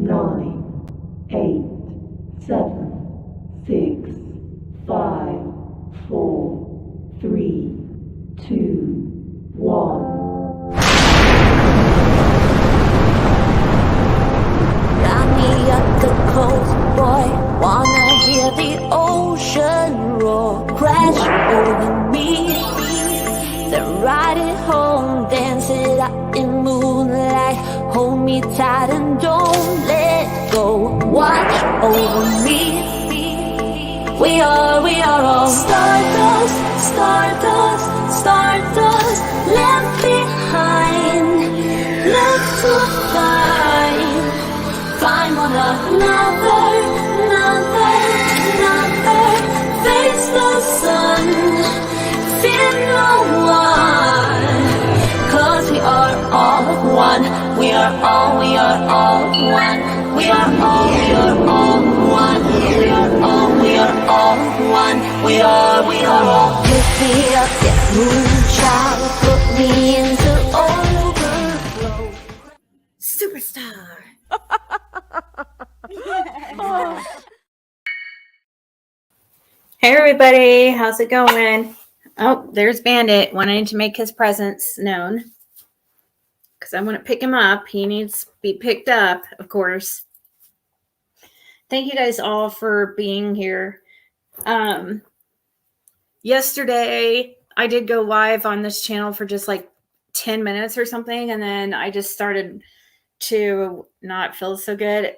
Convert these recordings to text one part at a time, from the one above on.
9, 8, 7, 6, 5, 4, 3, 2, 1. Got me up the coast, boy. Wanna hear the ocean roar crash over me. Then ride it home, dance it out in moonlight. Hold me tight and don't let go. Watch over me. We are all stardust, stardust, stardust. Left behind, left to find. Find one another, face the sun, fear no one. 'Cause we are all one, we are all one. We are all one, we are all one. We are all. Lift me up, yeah, moonchild, put me into overflow. Superstar. Hey everybody, how's it going? Oh, there's Bandit wanting to make his presence known. Because I want to pick him up. He needs to be picked up, of course. Thank you guys all for being here. Yesterday, I did go live on this channel for just like 10 minutes or something. And then I just started to not feel so good.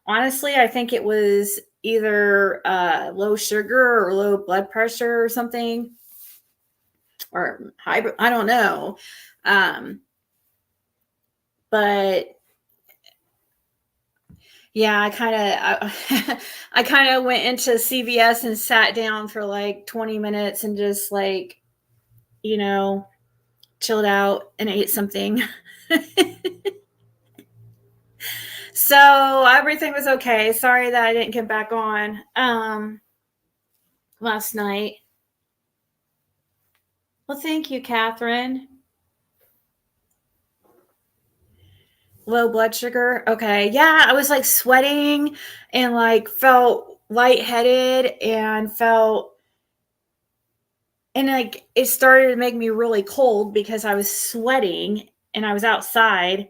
Honestly, I think it was either low sugar or low blood pressure or something, or high, I don't know. But yeah, I kind of went into CVS and sat down for like 20 minutes and just like, chilled out and ate something. So everything was okay. Sorry that I didn't get back on last night. Well, thank you, Catherine. Low blood sugar. Okay. Yeah, I was like sweating and like felt lightheaded and like it started to make me really cold because I was sweating and I was outside.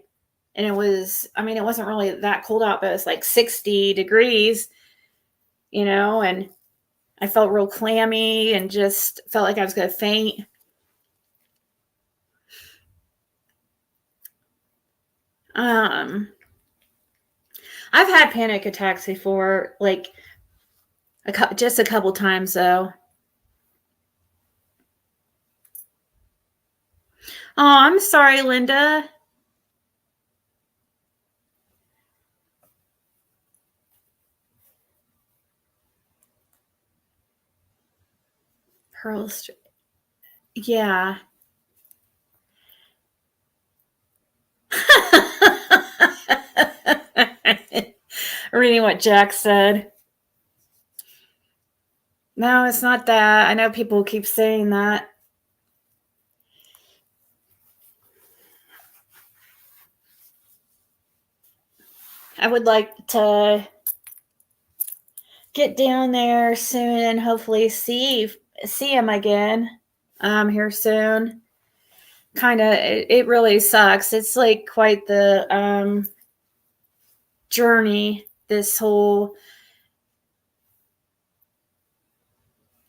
And it wasn't really that cold out, but it was like 60 degrees, and I felt real clammy and just felt like I was going to faint. I've had panic attacks before, like just a couple times though. Oh, I'm sorry, Linda. Pearl Street. Yeah. Reading what Jack said. No, it's not that. I know people keep saying that. I would like to get down there soon and hopefully see him again here soon. Kind of, it really sucks. It's like quite the journey. This whole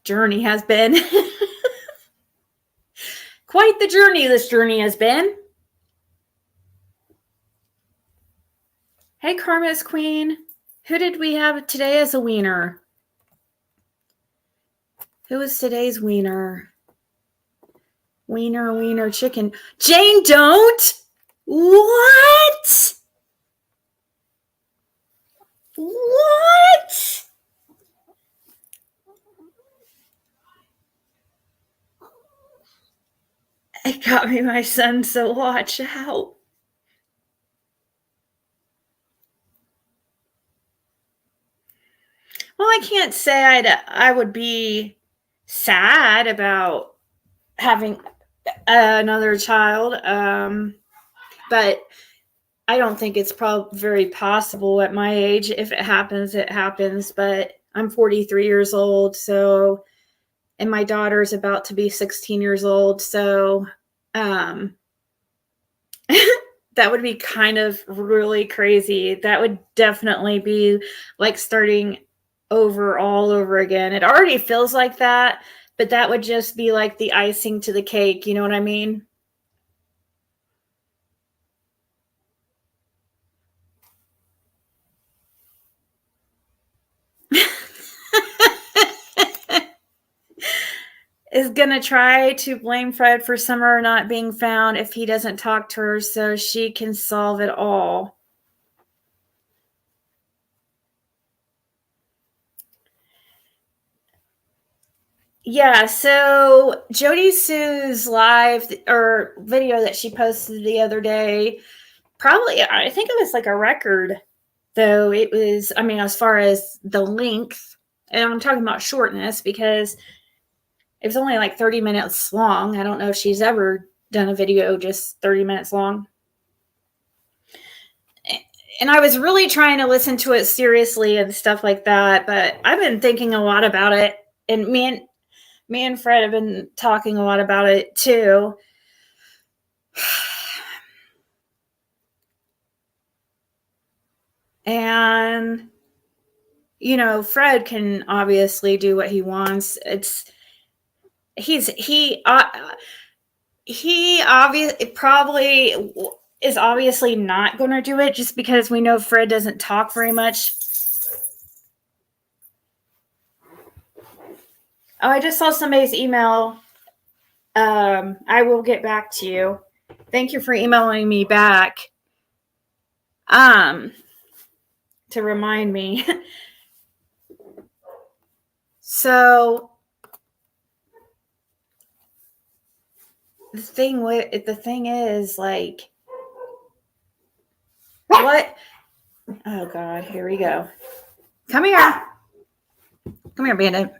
journey has been. Quite the journey this journey has been. Hey, Karma's Queen. Who did we have today as a wiener? Who was today's wiener? Wiener, chicken. Jane, don't! What? What? It got me my son, so watch out. Well, I can't say I would be sad about having another child, but I don't think it's probably very possible at my age. If it happens, it happens. But I'm 43 years old, so, and my daughter's about to be 16 years old, so that would be kind of really crazy. That would definitely be like starting over all over again. It already feels like that, but that would just be like the icing to the cake. You know what I mean? Is gonna try to blame Fred for Summer not being found if he doesn't talk to her so she can solve it all. Yeah, so Jodisue's live or video that she posted the other day, probably, I think it was like a record, though. It was, I mean, as far as the length, and I'm talking about shortness because it was only like 30 minutes long. I don't know if she's ever done a video just 30 minutes long. And I was really trying to listen to it seriously and stuff like that, but I've been thinking a lot about it, and me and Fred have been talking a lot about it too. And you know, Fred can obviously do what he wants. He obviously probably is obviously not going to do it just because we know Fred doesn't talk very much. Oh, I just saw somebody's email. I will get back to you. Thank you for emailing me back. To remind me. So the thing is, like, what? Oh God, here we go. Come here, Bandit.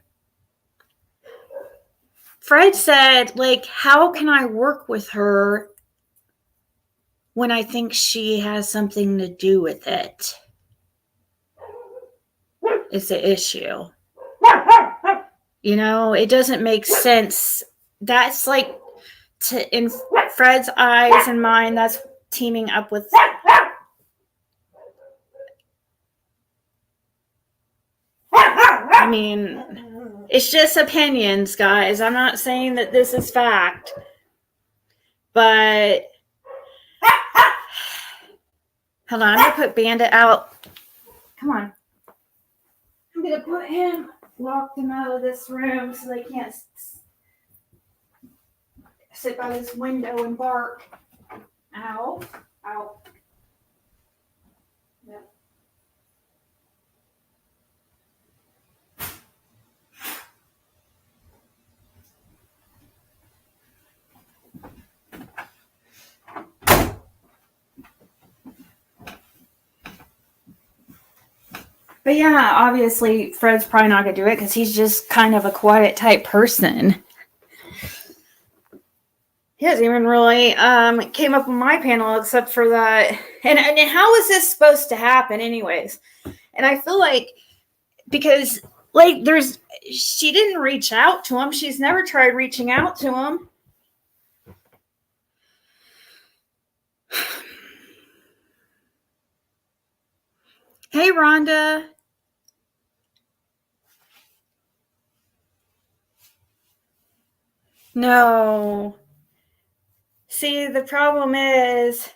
Fred said, like, how can I work with her when I think she has something to do with it? It's the issue. You know, it doesn't make sense. That's like, in Fred's eyes and mine, that's teaming up with. I mean, it's just opinions, guys. I'm not saying that this is fact. But hold on, I'm going to put Bandit out. Come on. I'm going to put him, lock them out of this room so they can't sit by this window and bark. Ow. Ow. Yep. But yeah, obviously Fred's probably not going to do it because he's just kind of a quiet type person. He hasn't even really came up on my panel except for that. And how is this supposed to happen anyways? And I feel like because, like, she didn't reach out to him. She's never tried reaching out to him. Hey, Rhonda. No. See, the problem is,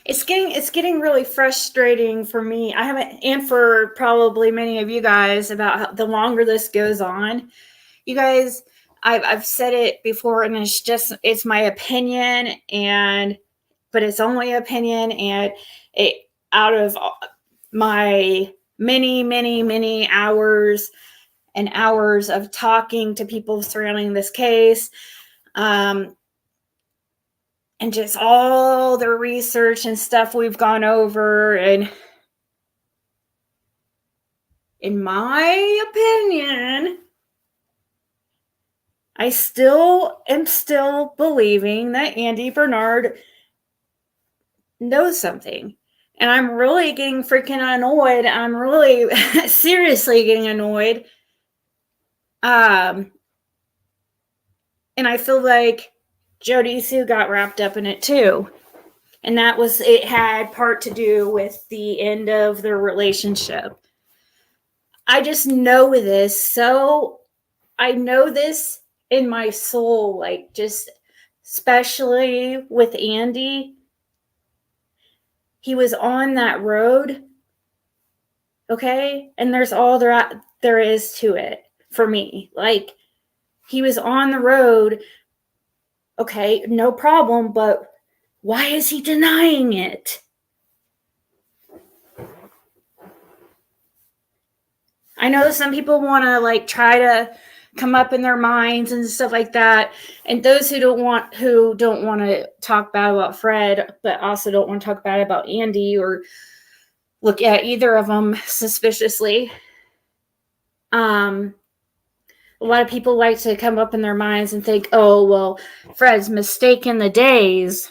it's getting really frustrating for me. I haven't, and for probably many of you guys, about how the longer this goes on. You guys, I've said it before, and it's my opinion, but it's only opinion, and it out of my many hours and hours of talking to people surrounding this case, and just all the research and stuff we've gone over, and in my opinion, I still am believing that Andy Bernard knows something. And I'm really getting freaking annoyed. I'm really seriously getting annoyed. And I feel like Jodisue got wrapped up in it too. And it had part to do with the end of their relationship. I just know this. So I know this in my soul, like just especially with Andy. He was on that road, okay? And there's all there is to it for me. Like, he was on the road, okay, no problem, but why is he denying it? I know some people want to like try to come up in their minds and stuff like that, and those who don't want to talk bad about Fred, but also don't want to talk bad about Andy or look at either of them suspiciously. A lot of people like to come up in their minds and think, oh, well, Fred's mistaken the days,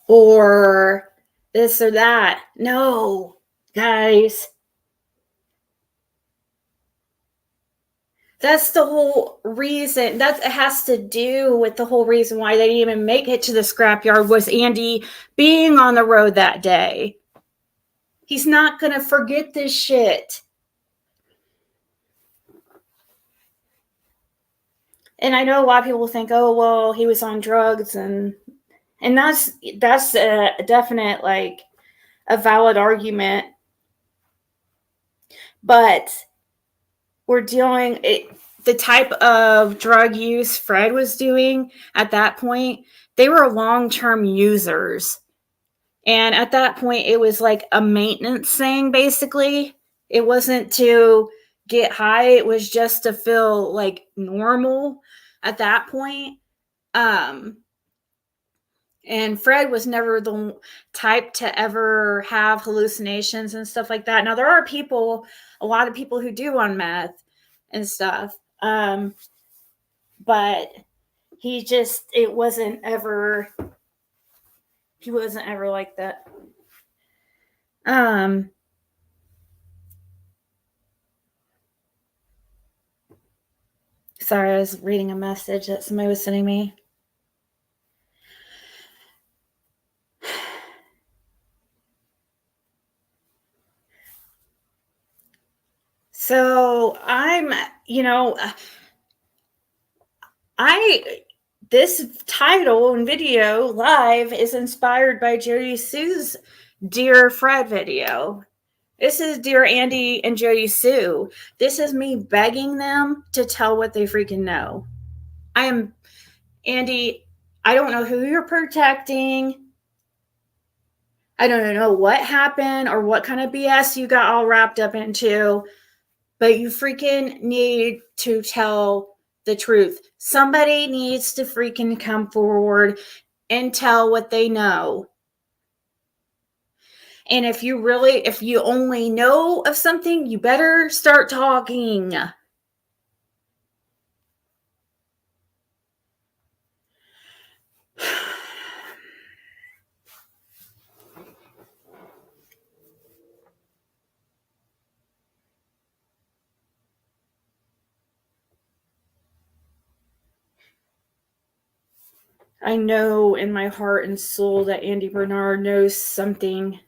or this or that. No, guys. That's the whole reason. That has to do with the whole reason why they didn't even make it to the scrapyard was Andy being on the road that day. He's not going to forget this shit. And I know a lot of people think, oh, well, he was on drugs, and that's a definite, like, a valid argument. But we're dealing the type of drug use Fred was doing at that point. They were long-term users. And at that point, it was like a maintenance thing, basically. It wasn't to get high. It was just to feel like normal at that point. And Fred was never the type to ever have hallucinations and stuff like that. Now, there are a lot of people who do on meth and stuff. But he wasn't ever like that. Sorry, I was reading a message that somebody was sending me. So this title and video live is inspired by Jodisue's Dear Fred video. This is Dear Andy and Jodisue. This is me begging them to tell what they freaking know. Andy, I don't know who you're protecting. I don't know what happened or what kind of BS you got all wrapped up into, but you freaking need to tell the truth. Somebody needs to freaking come forward and tell what they know. And if you only know of something, you better start talking. I know in my heart and soul that Andy Bernard knows something.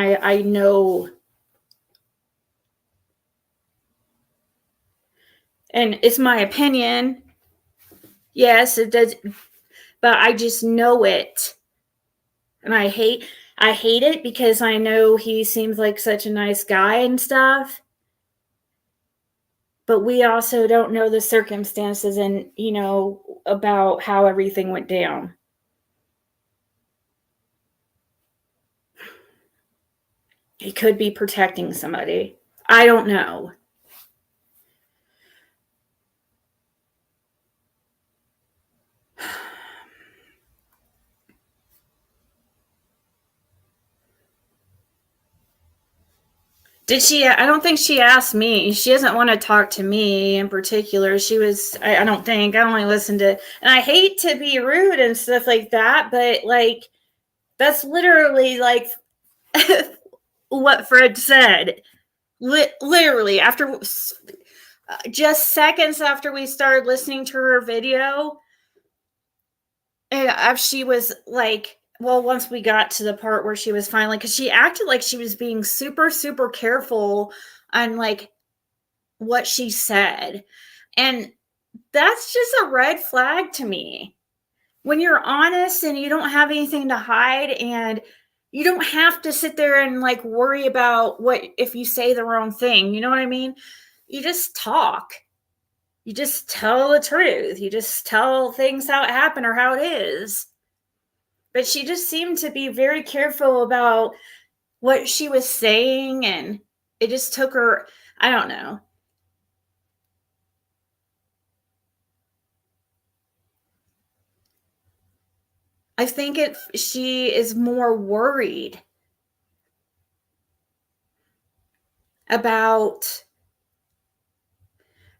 I know. And it's my opinion. Yes, it does. But I just know it. And I hate it because I know he seems like such a nice guy and stuff. But we also don't know the circumstances and, about how everything went down. He could be protecting somebody. I don't know. Did she? I don't think she asked me. She doesn't want to talk to me in particular. She was, I don't think, I only listened to, and I hate to be rude and stuff like that, but like, that's literally like what Fred said. Literally, after just seconds after we started listening to her video, and she was like, well, once we got to the part where she was finally, because she acted like she was being super, super careful on like what she said. And that's just a red flag to me. When you're honest and you don't have anything to hide, and you don't have to sit there and like worry about what if you say the wrong thing. You know what I mean? You just talk. You just tell the truth. You just tell things how it happened or how it is. But she just seemed to be very careful about what she was saying, and it just took her, I don't know. I think she is more worried about,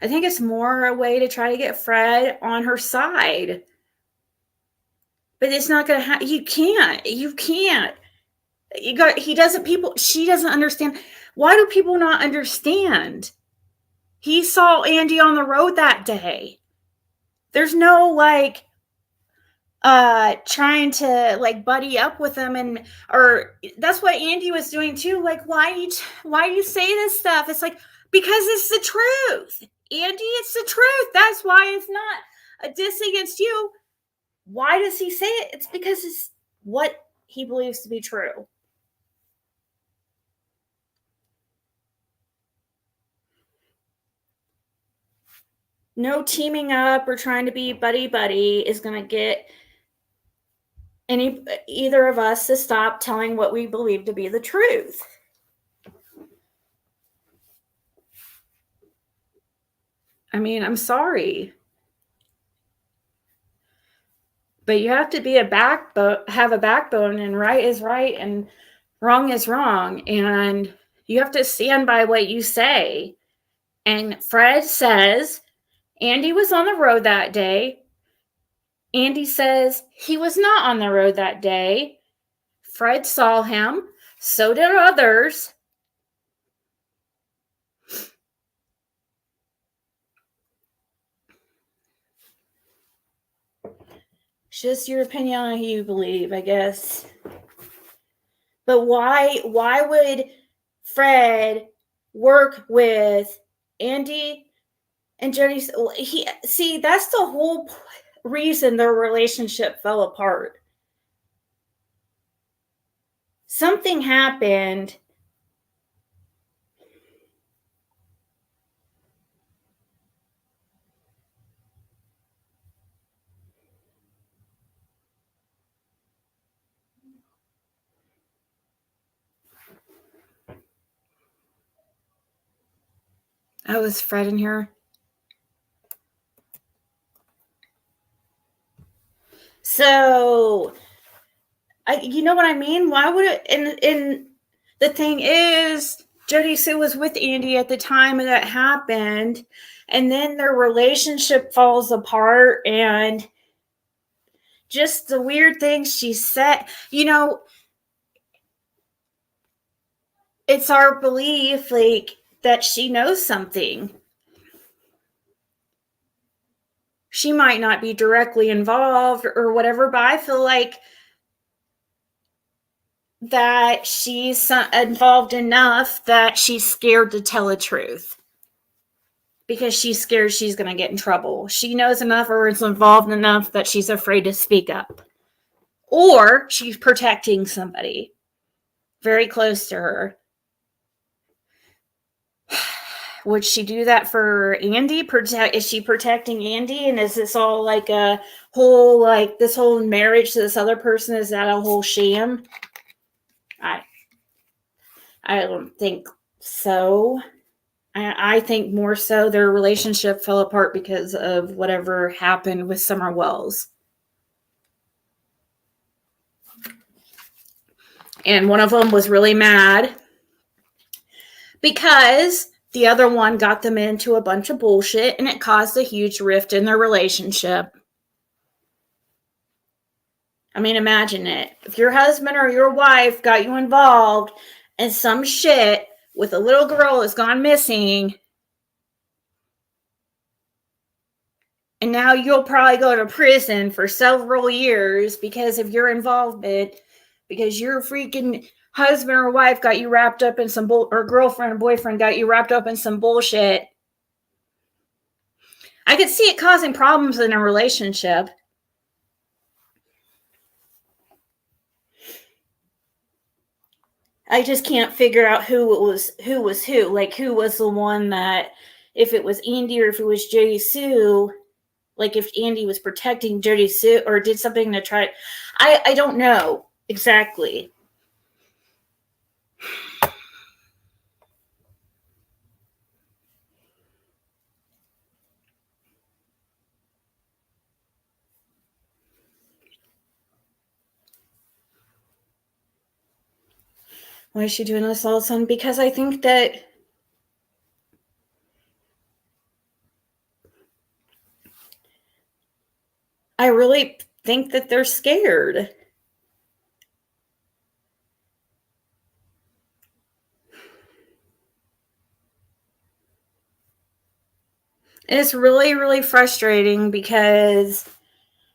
I think it's more a way to try to get Fred on her side. But it's not going to happen. You can't. He doesn't, she doesn't understand. Why do people not understand? He saw Andy on the road that day. There's no like, trying to like buddy up with him, and or that's what Andy was doing too. Like, why you say this stuff? It's like, because it's the truth, Andy. It's the truth. That's why it's not a diss against you. Why does he say it? It's because it's what he believes to be true. No teaming up or trying to be buddy is going to get either of us to stop telling what we believe to be the truth. I mean, I'm sorry, but you have to be have a backbone, and right is right and wrong is wrong, and you have to stand by what you say. And Fred says Andy was on the road that day. Andy says he was not on the road that day. Fred saw him. So did others. It's just your opinion on who you believe, I guess. But why would Fred work with Andy and Jody? That's the whole reason their relationship fell apart. Something happened. Oh, is Fred in here? So, you know what I mean? Why would it? And the thing is, Jodisue was with Andy at the time that happened, and then their relationship falls apart, and just the weird things she said. You know, it's our belief, like, that she knows something. She might not be directly involved or whatever, but I feel like that she's involved enough that she's scared to tell the truth because she's scared she's going to get in trouble. She knows enough or is involved enough that she's afraid to speak up. Or she's protecting somebody very close to her. Would she do that for Andy? Is she protecting Andy? And is this all like a whole, like this whole marriage to this other person, is that a whole sham? I don't think so. I think more so their relationship fell apart because of whatever happened with Summer Wells. And one of them was really mad because the other one got them into a bunch of bullshit and it caused a huge rift in their relationship. I mean, imagine it. If your husband or your wife got you involved in some shit with a little girl that's gone missing, and now you'll probably go to prison for several years because of your involvement, because your freaking husband or wife got you wrapped up in some or girlfriend or boyfriend got you wrapped up in some bullshit. I could see it causing problems in a relationship. I just can't figure out who was who. Like, who was the one that, if it was Andy or if it was Jodisue, like if Andy was protecting Jodisue or did something to try. I don't know exactly. Why is she doing this all of a sudden? Because I think that I really think that they're scared. And it's really, really frustrating because,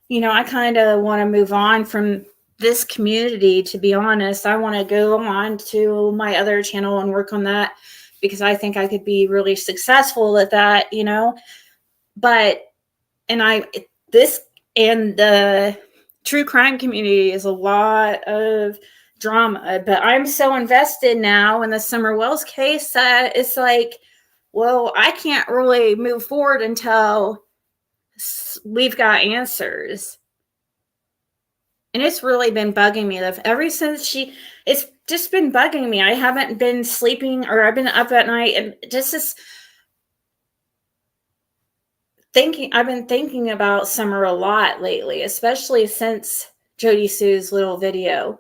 you know, I kind of want to move on from this community, to be honest. I want to go on to my other channel and work on that because I think I could be really successful at that, you know. But, and this and the true crime community is a lot of drama, but I'm so invested now in the Summer Wells case that it's like, well, I can't really move forward until we've got answers. And it's really been bugging me ever since it's just been bugging me. I haven't been sleeping, or I've been up at night and just I've been thinking about Summer a lot lately, especially since Jodisue's little video.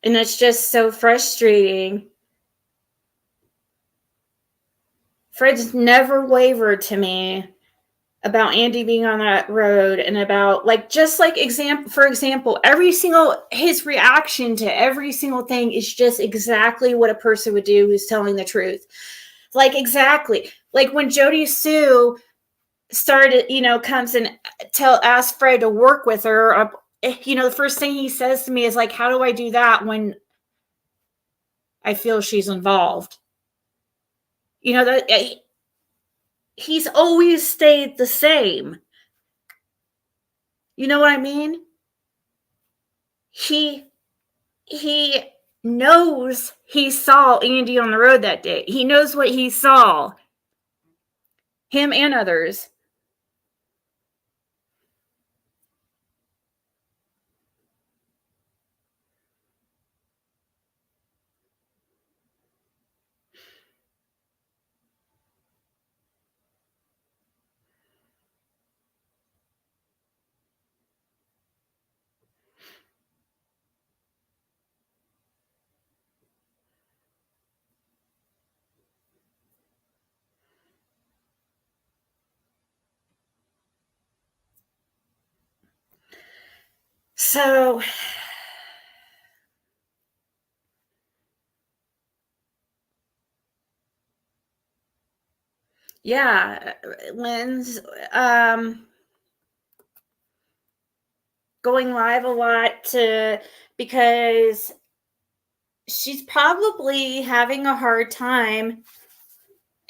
And it's just so frustrating. Fred's never wavered to me about Andy being on that road and about, like, just like for example, his reaction to every single thing is just exactly what a person would do who's telling the truth. Like, exactly. Like when Jodisue started, you know, comes and asks Fred to work with her, you know, the first thing he says to me is like, how do I do that when I feel she's involved? You know, that he's always stayed the same. You know what I mean? He knows he saw Andy on the road that day. He knows what he saw. Him and others. So, yeah, Lynn's going live a lot because she's probably having a hard time.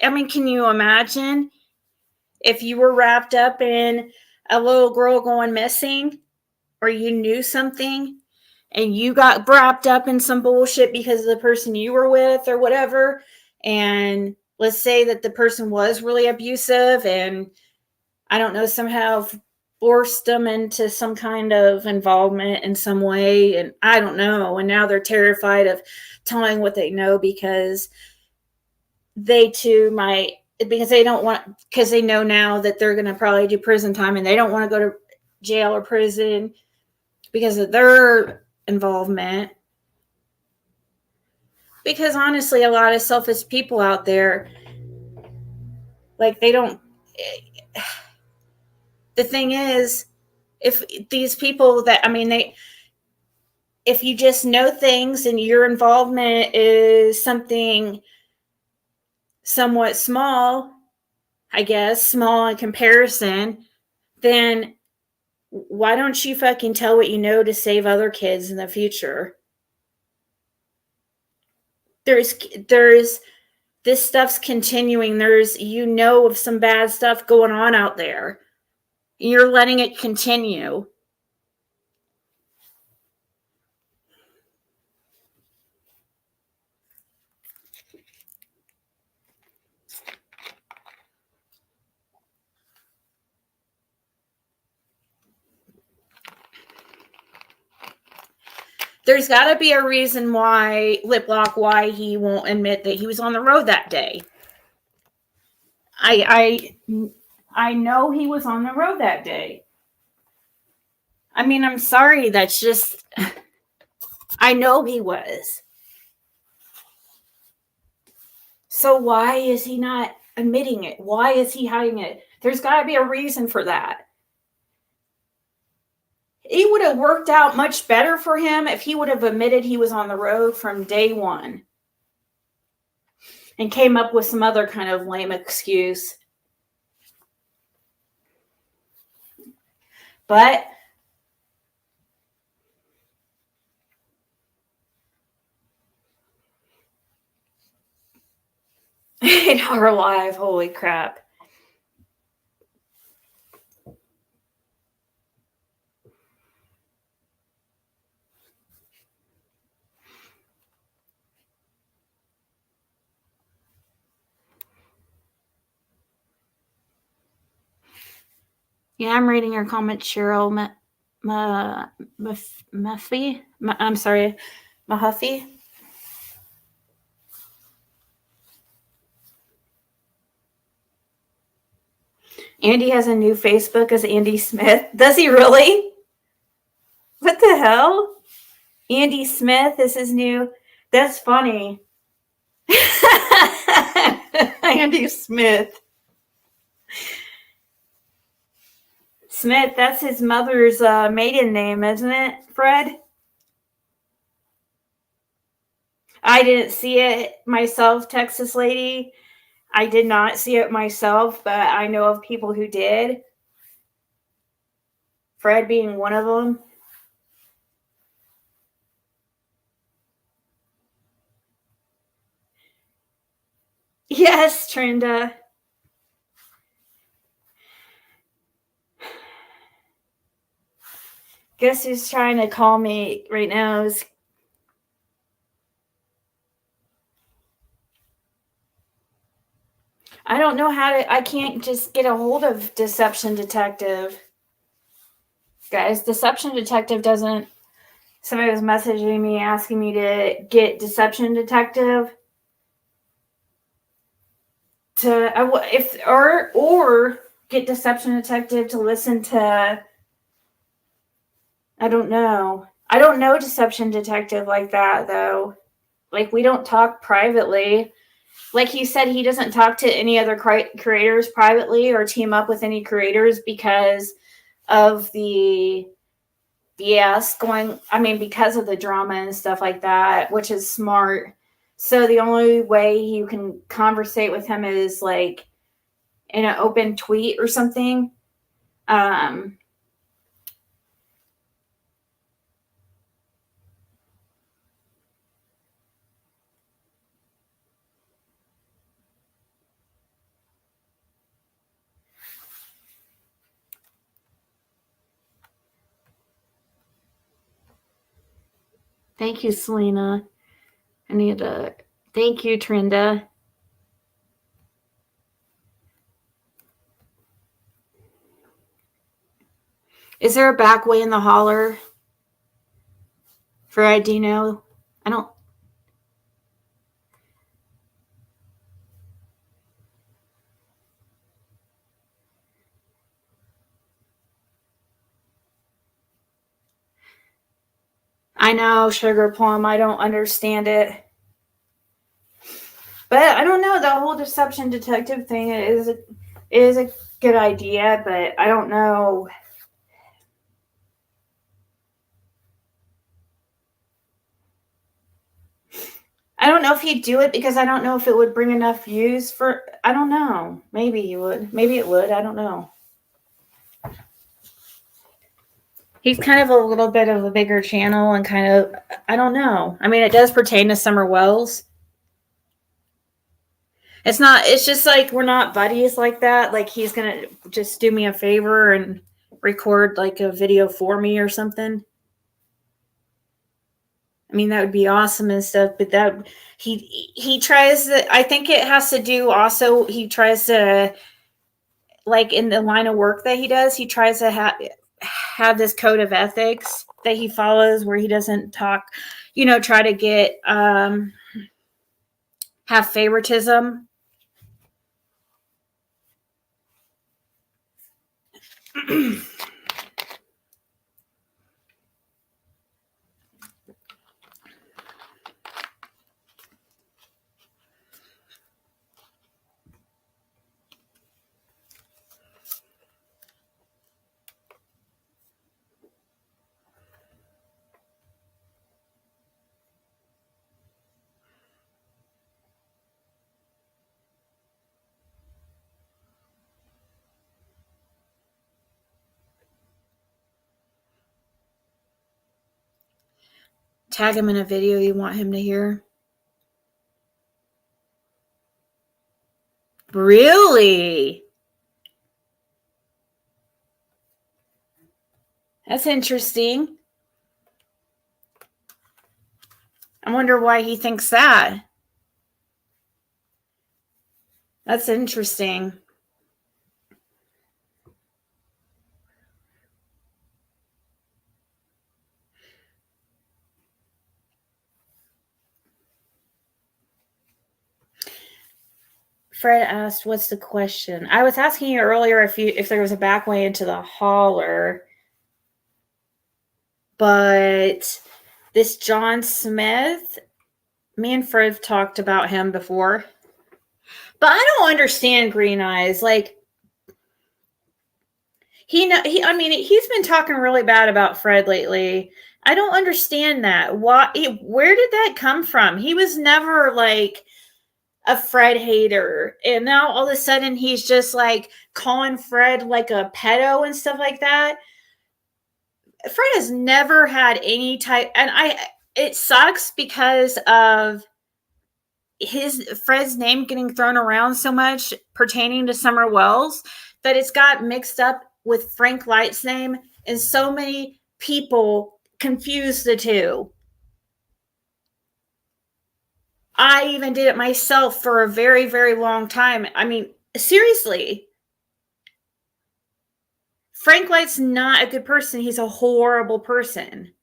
I mean, can you imagine if you were wrapped up in a little girl going missing, or you knew something and you got wrapped up in some bullshit because of the person you were with or whatever, and let's say that the person was really abusive and, I don't know, somehow forced them into some kind of involvement in some way, and I don't know, and now they're terrified of telling what they know because they too might, because they don't want, because they know now that they're going to probably do prison time and they don't want to go to jail or prison because of their involvement. Because honestly, a lot of selfish people out there, like, they don't. The thing is, if these people that, I mean, if you just know things and your involvement is something somewhat small, I guess, small in comparison, then why don't you fucking tell what you know to save other kids in the future? There's this stuff's continuing. There's, of some bad stuff going on out there. You're letting it continue. There's got to be a reason why, Liplock, why he won't admit that he was on the road that day. I know he was on the road that day. I mean, I'm sorry, that's just, I know he was. So why is he not admitting it? Why is he hiding it? There's got to be a reason for that. It would have worked out much better for him if he would have admitted he was on the road from day one and came up with some other kind of lame excuse. But in our life, holy crap. Yeah, I'm reading your comment, Cheryl Muffy. I'm sorry, Mahuffy. Andy has a new Facebook as Andy Smith. Does he really? What the hell? Andy Smith is his new. That's funny. Andy Smith. Smith, that's his mother's maiden name, isn't it, Fred? I didn't see it myself, Texas lady. I did not see it myself, but I know of people who did. Fred being one of them. Yes, Trinda. Guess who's trying to call me right now? I don't know how to. I can't just get a hold of Deception Detective. Guys, Deception Detective doesn't. Somebody was messaging me asking me to get Deception Detective or get Deception Detective to listen to. I don't know. I don't know Deception Detective like that though. Like, we don't talk privately. Like he said, he doesn't talk to any other creators privately or team up with any creators because of the BS going. I mean, because of the drama and stuff like that, which is smart. So the only way you can conversate with him is like in an open tweet or something. Thank you, Selena. I need to. Thank you, Trinda. Is there a back way in the holler for Idino? I don't. I know, Sugar Plum. I don't understand it. But I don't know. The whole deception detective thing is a good idea, but I don't know. I don't know if he'd do it because I don't know if it would bring enough views for. I don't know. Maybe he would. Maybe it would. I don't know. He's kind of a little bit of a bigger channel and kind of, I don't know. I mean, it does pertain to Summer Wells. It's just like we're not buddies like that. Like he's going to just do me a favor and record like a video for me or something. I mean, that would be awesome and stuff, but that he tries to, I think it has to do also, he tries to, like in the line of work that he does, he tries to have this code of ethics that he follows where he doesn't talk, try to get, have favoritism. Tag him in a video you want him to hear. Really? That's interesting. I wonder why he thinks that. That's interesting. Fred asked, "What's the question?" I was asking you earlier if there was a back way into the hauler, but this John Smith, me and Fred have talked about him before, but I don't understand Green Eyes. Like I mean, he's been talking really bad about Fred lately. I don't understand that. Where did that come from? He was never like a Fred hater. And now all of a sudden he's just like calling Fred like a pedo and stuff like that. Fred has never had any type, and it sucks because of Fred's name getting thrown around so much pertaining to Summer Wells that it's got mixed up with Frank Light's name, and so many people confuse the two. I even did it myself for a very, very long time. I mean, seriously. Frank Light's not a good person. He's a horrible person.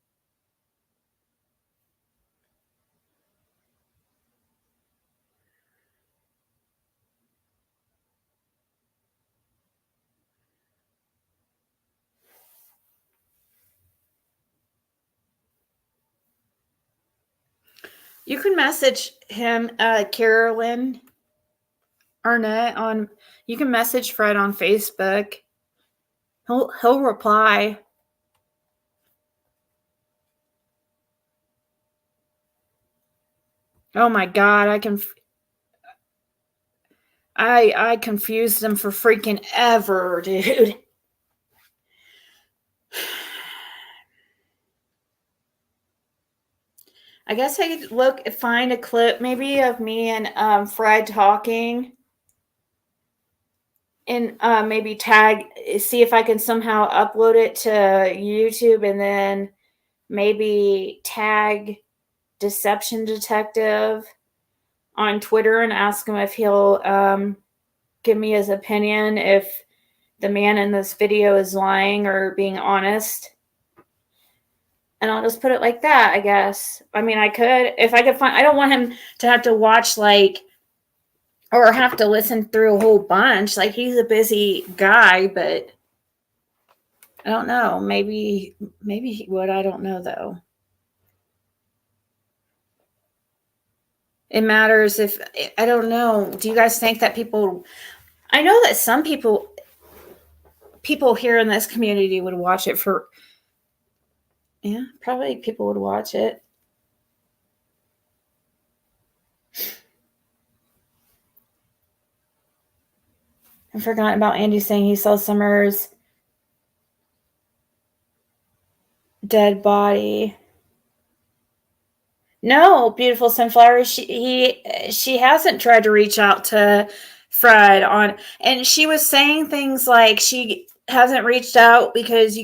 You can message him, Carolyn Arnett you can message Fred on Facebook. He'll reply. Oh my God, I confused them for freaking ever, dude. I guess I could find a clip maybe of me and Fred talking, and maybe see if I can somehow upload it to YouTube, and then maybe tag Deception Detective on Twitter and ask him if he'll give me his opinion if the man in this video is lying or being honest. And I'll just put it like that, I guess. I mean, if I could find, I don't want him to have to watch or have to listen through a whole bunch. Like, he's a busy guy, but I don't know. Maybe he would. I don't know, though. It matters if, I don't know. Do you guys think that people, I know that some people here in this community would watch it for, yeah, probably people would watch it. I've forgotten about Andy saying he saw Summer's dead body. No, beautiful sunflower. She hasn't tried to reach out to Fred on, and she was saying things like she hasn't reached out because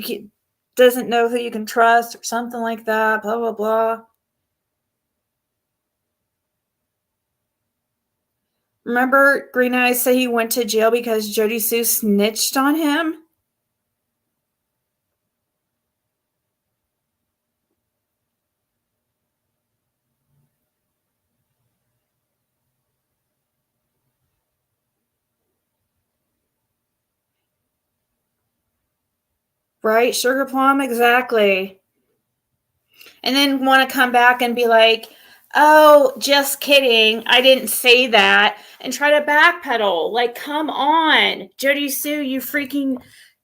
doesn't know who you can trust or something like that. Blah blah blah. Remember, Green Eyes said he went to jail because Jodisue snitched on him? Right? Sugar Plum, exactly. And then want to come back and be like, oh, just kidding. I didn't say that. And try to backpedal. Like, come on. Jodisue,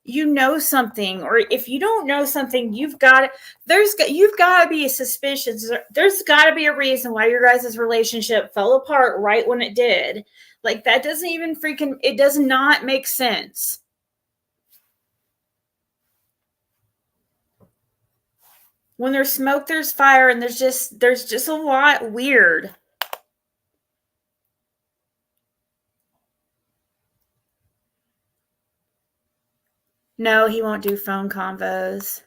you know something. Or if you don't know something, you've got to be suspicious. There's got to be a reason why your guys' relationship fell apart right when it did. Like, that doesn't even it does not make sense. When there's smoke, there's fire, and there's just a lot weird. No, he won't do phone convos.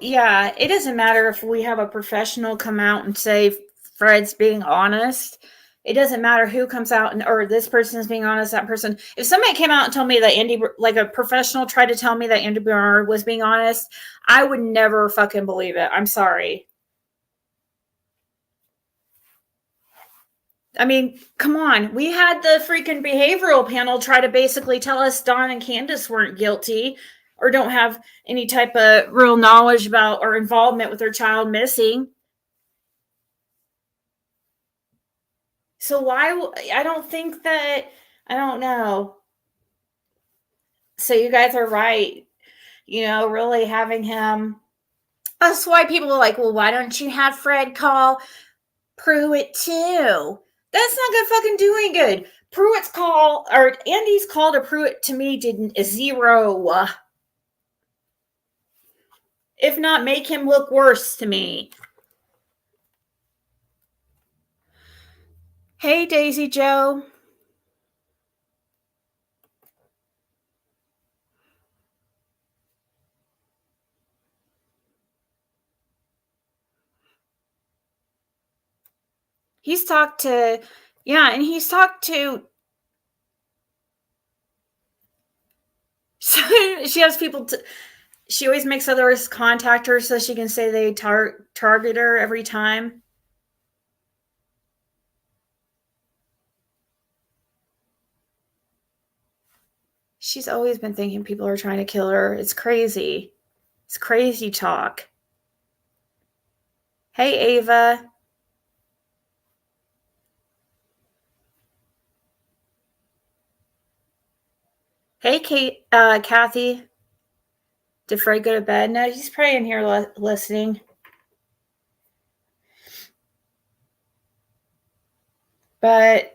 Yeah, it doesn't matter if we have a professional come out and say Fred's being honest. It doesn't matter who comes out or this person is being honest, that person. If somebody came out and told me that like a professional tried to tell me that Andy Bernard was being honest, I would never fucking believe it. I'm sorry. I mean, come on. We had the freaking behavioral panel try to basically tell us Don and Candace weren't guilty or don't have any type of real knowledge about or involvement with their child missing. So why? I don't think that. I don't know. So you guys are right. Really having him. That's why people are like, well, why don't you have Fred call Pruitt too? That's not gonna fucking do any good. Pruitt's call or Andy's call to Pruitt to me didn't zero. If not, make him look worse to me. Hey, Daisy Joe. He's talked to, yeah, and he's talked to. She has people. She always makes others contact her so she can say they target her every time. She's always been thinking people are trying to kill her. It's crazy. It's crazy talk. Hey, Ava. Hey, Kathy. Did Fred go to bed? No, he's probably in here listening. But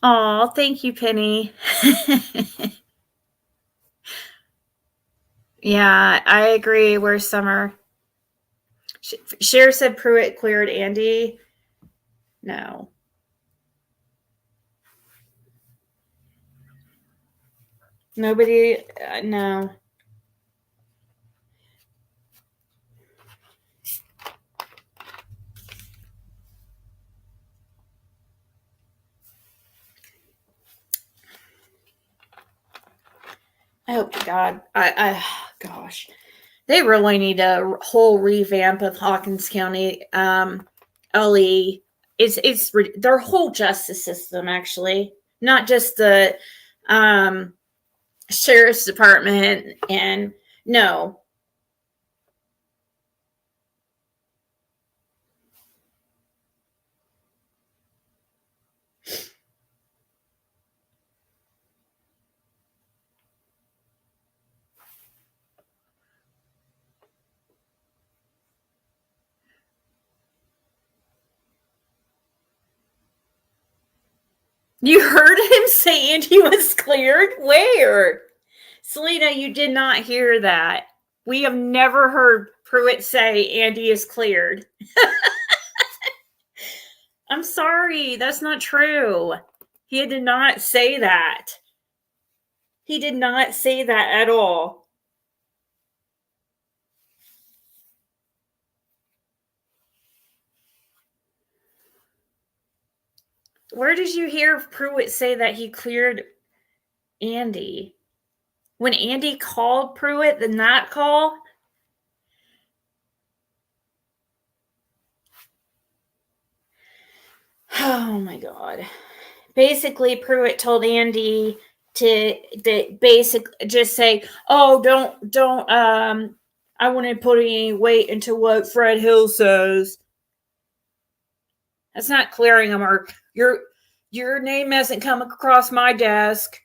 oh, thank you, Penny. Yeah, I agree. Where's Summer? Cher said Pruitt cleared Andy. No. Nobody, no. Oh God, gosh, they really need a whole revamp of Hawkins County. LE, it's their whole justice system, actually, not just the sheriff's department. And no. You heard him saying he was cleared? Where? Selena, you did not hear that. We have never heard Pruitt say Andy is cleared. I'm sorry, that's not true. He did not say that. He did not say that at all. Where did you hear Pruitt say that he cleared Andy? When Andy called Pruitt, the not call? Oh my God. Basically, Pruitt told Andy to just say, "Oh, don't I wouldn't put any weight into what Fred Hill says." That's not clearing him, or your name hasn't come across my desk.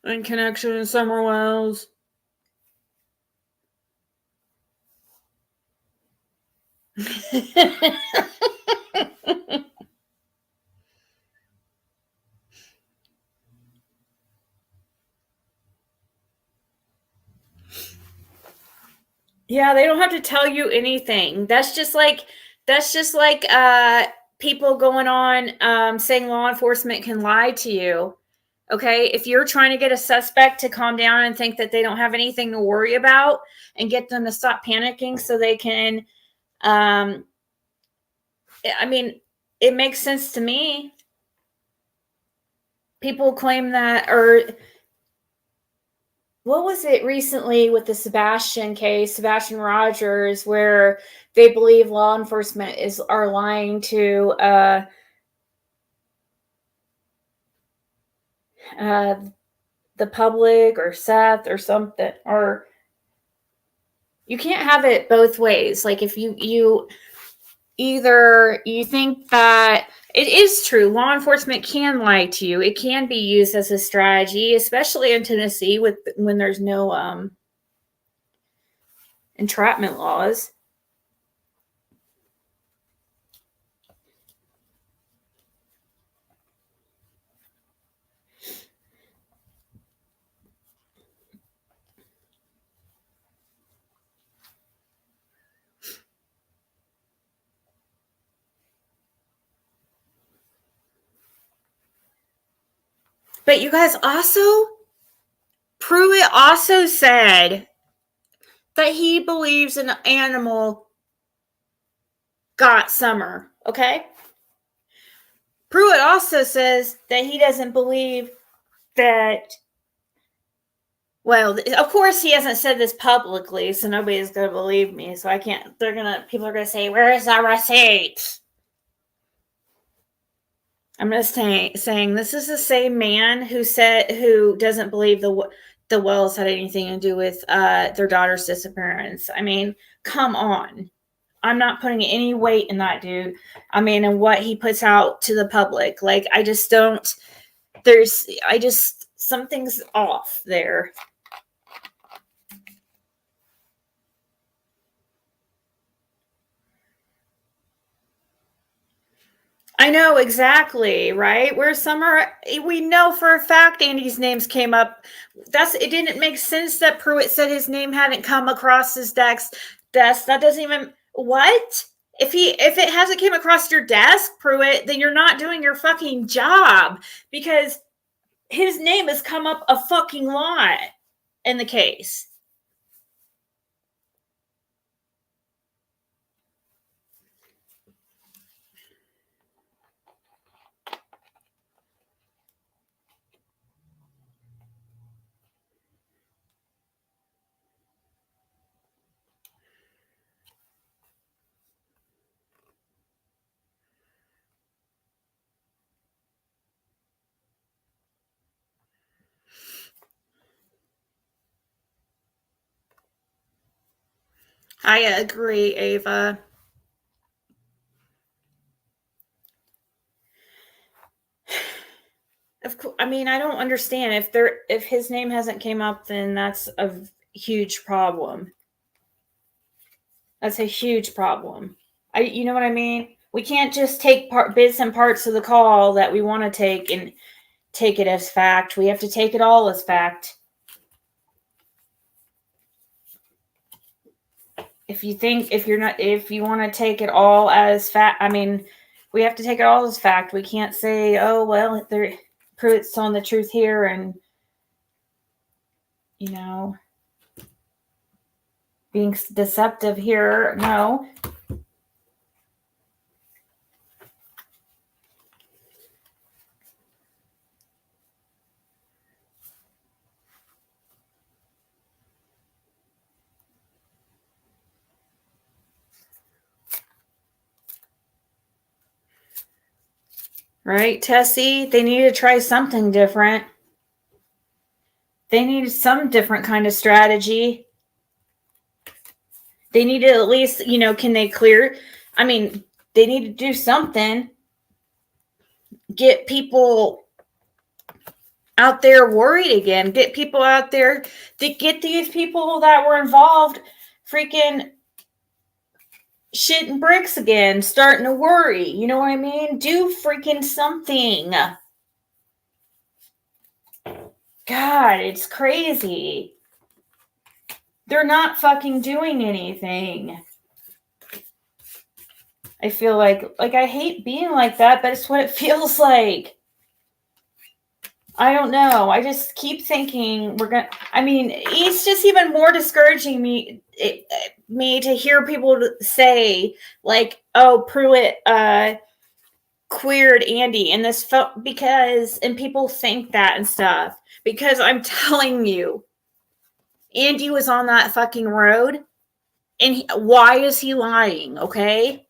In connection with Summer Wells. Yeah, they don't have to tell you anything. That's just like people going on saying law enforcement can lie to you. Okay, if you're trying to get a suspect to calm down and think that they don't have anything to worry about and get them to stop panicking so they can I mean, it makes sense to me. People claim that, or what was it recently with the Sebastian Rogers, where they believe law enforcement are lying to the public or Seth or something, or you can't have it both ways. Like if you either you think that it is true, law enforcement can lie to you. It can be used as a strategy, especially in Tennessee when there's no entrapment laws. But you guys also, Pruitt also said that he believes an animal got Summer, okay? Pruitt also says that he doesn't believe that, well, of course he hasn't said this publicly, so nobody's going to believe me, so I can't, people are going to say, where is the receipt? I'm just saying this is the same man who doesn't believe the Wells had anything to do with their daughter's disappearance. I mean, come on. I'm not putting any weight in that dude. I mean, and what he puts out to the public. Like, I just don't, something's off there. I know exactly, right? Where Summer, we know for a fact Andy's names came up. It didn't make sense that Pruitt said his name hadn't come across his desk. That doesn't even, what? If it hasn't came across your desk, Pruitt, then you're not doing your fucking job, because his name has come up a fucking lot in the case. I agree, Ava. Of course, I mean, I don't understand if his name hasn't came up, then that's a huge problem. That's a huge problem. You know what I mean? We can't just take bits and parts of the call that we want to take and take it as fact. We have to take it all as fact. If you want to take it all as fact, I mean, we have to take it all as fact. We can't say, oh, well, Pruitt's telling the truth here and, you know, being deceptive here. No. Right, Tessie? They need to try something different. They need some different kind of strategy. They need to at least, can they clear? I mean, they need to do something. Get people out there worried again. Get people out there to get these people that were involved freaking shitting bricks again, starting to worry. You know what I mean? Do freaking something. God, it's crazy. They're not fucking doing anything. I feel like I hate being like that, but it's what it feels like. I don't know. I just keep thinking it's just even more discouraging me to hear people say like, oh, Pruitt queered Andy and this felt and people think that and stuff, because I'm telling you, Andy was on that fucking road, and why is he lying? Okay.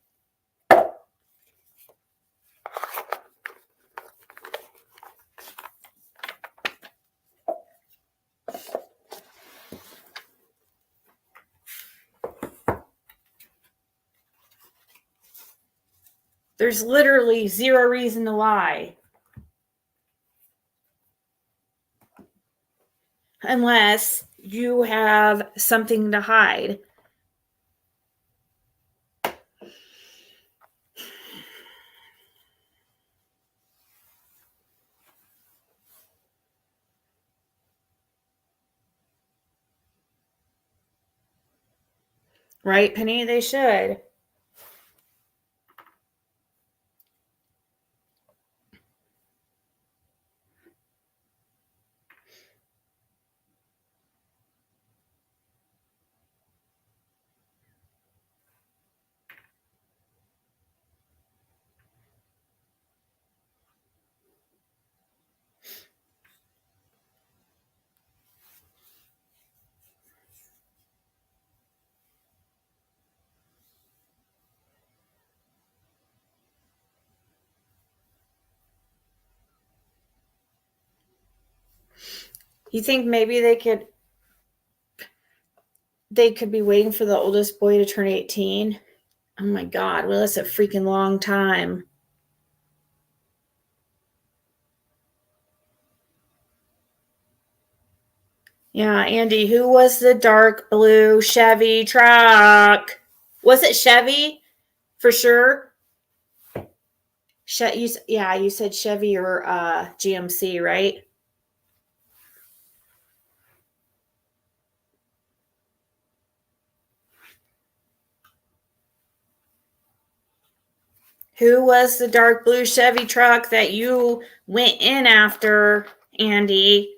There's literally zero reason to lie. Unless you have something to hide. Right, Penny? They should. You think maybe they could be waiting for the oldest boy to turn 18? Oh my God, well, that's a freaking long time. Yeah, Andy, who was the dark blue Chevy truck? Was it Chevy? For sure? You said Chevy or GMC, right? Who was the dark blue Chevy truck that you went in after, Andy?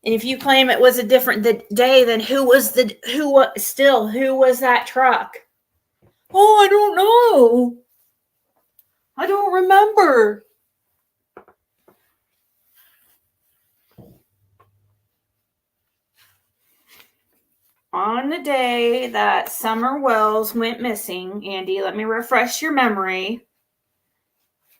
And if you claim it was a different day, then who was that truck? Oh, I don't know. I don't remember. On the day that Summer Wells went missing, Andy, let me refresh your memory.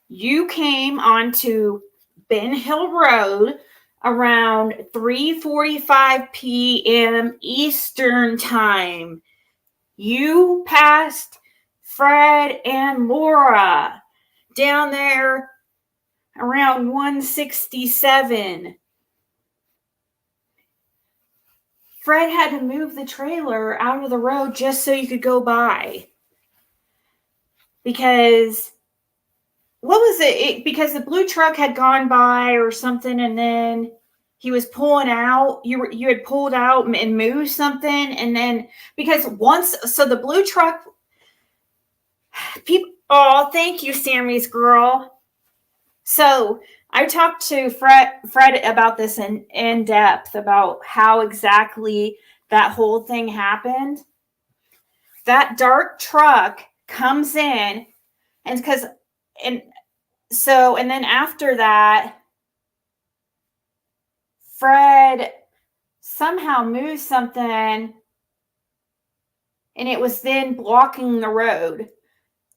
You came onto Ben Hill Road around 3:45 p.m. Eastern time You passed Fred and Laura down there around 167. Fred had to move the trailer out of the road just so you could go by. Because, what was it? Because the blue truck had gone by or something, and then he was pulling out. You had pulled out and moved something, and then, because so the blue truck, people, oh, thank you, Sammy's girl. So I talked to Fred about this in depth, about how exactly that whole thing happened. That dark truck comes in, and then after that, Fred somehow moved something, and it was then blocking the road.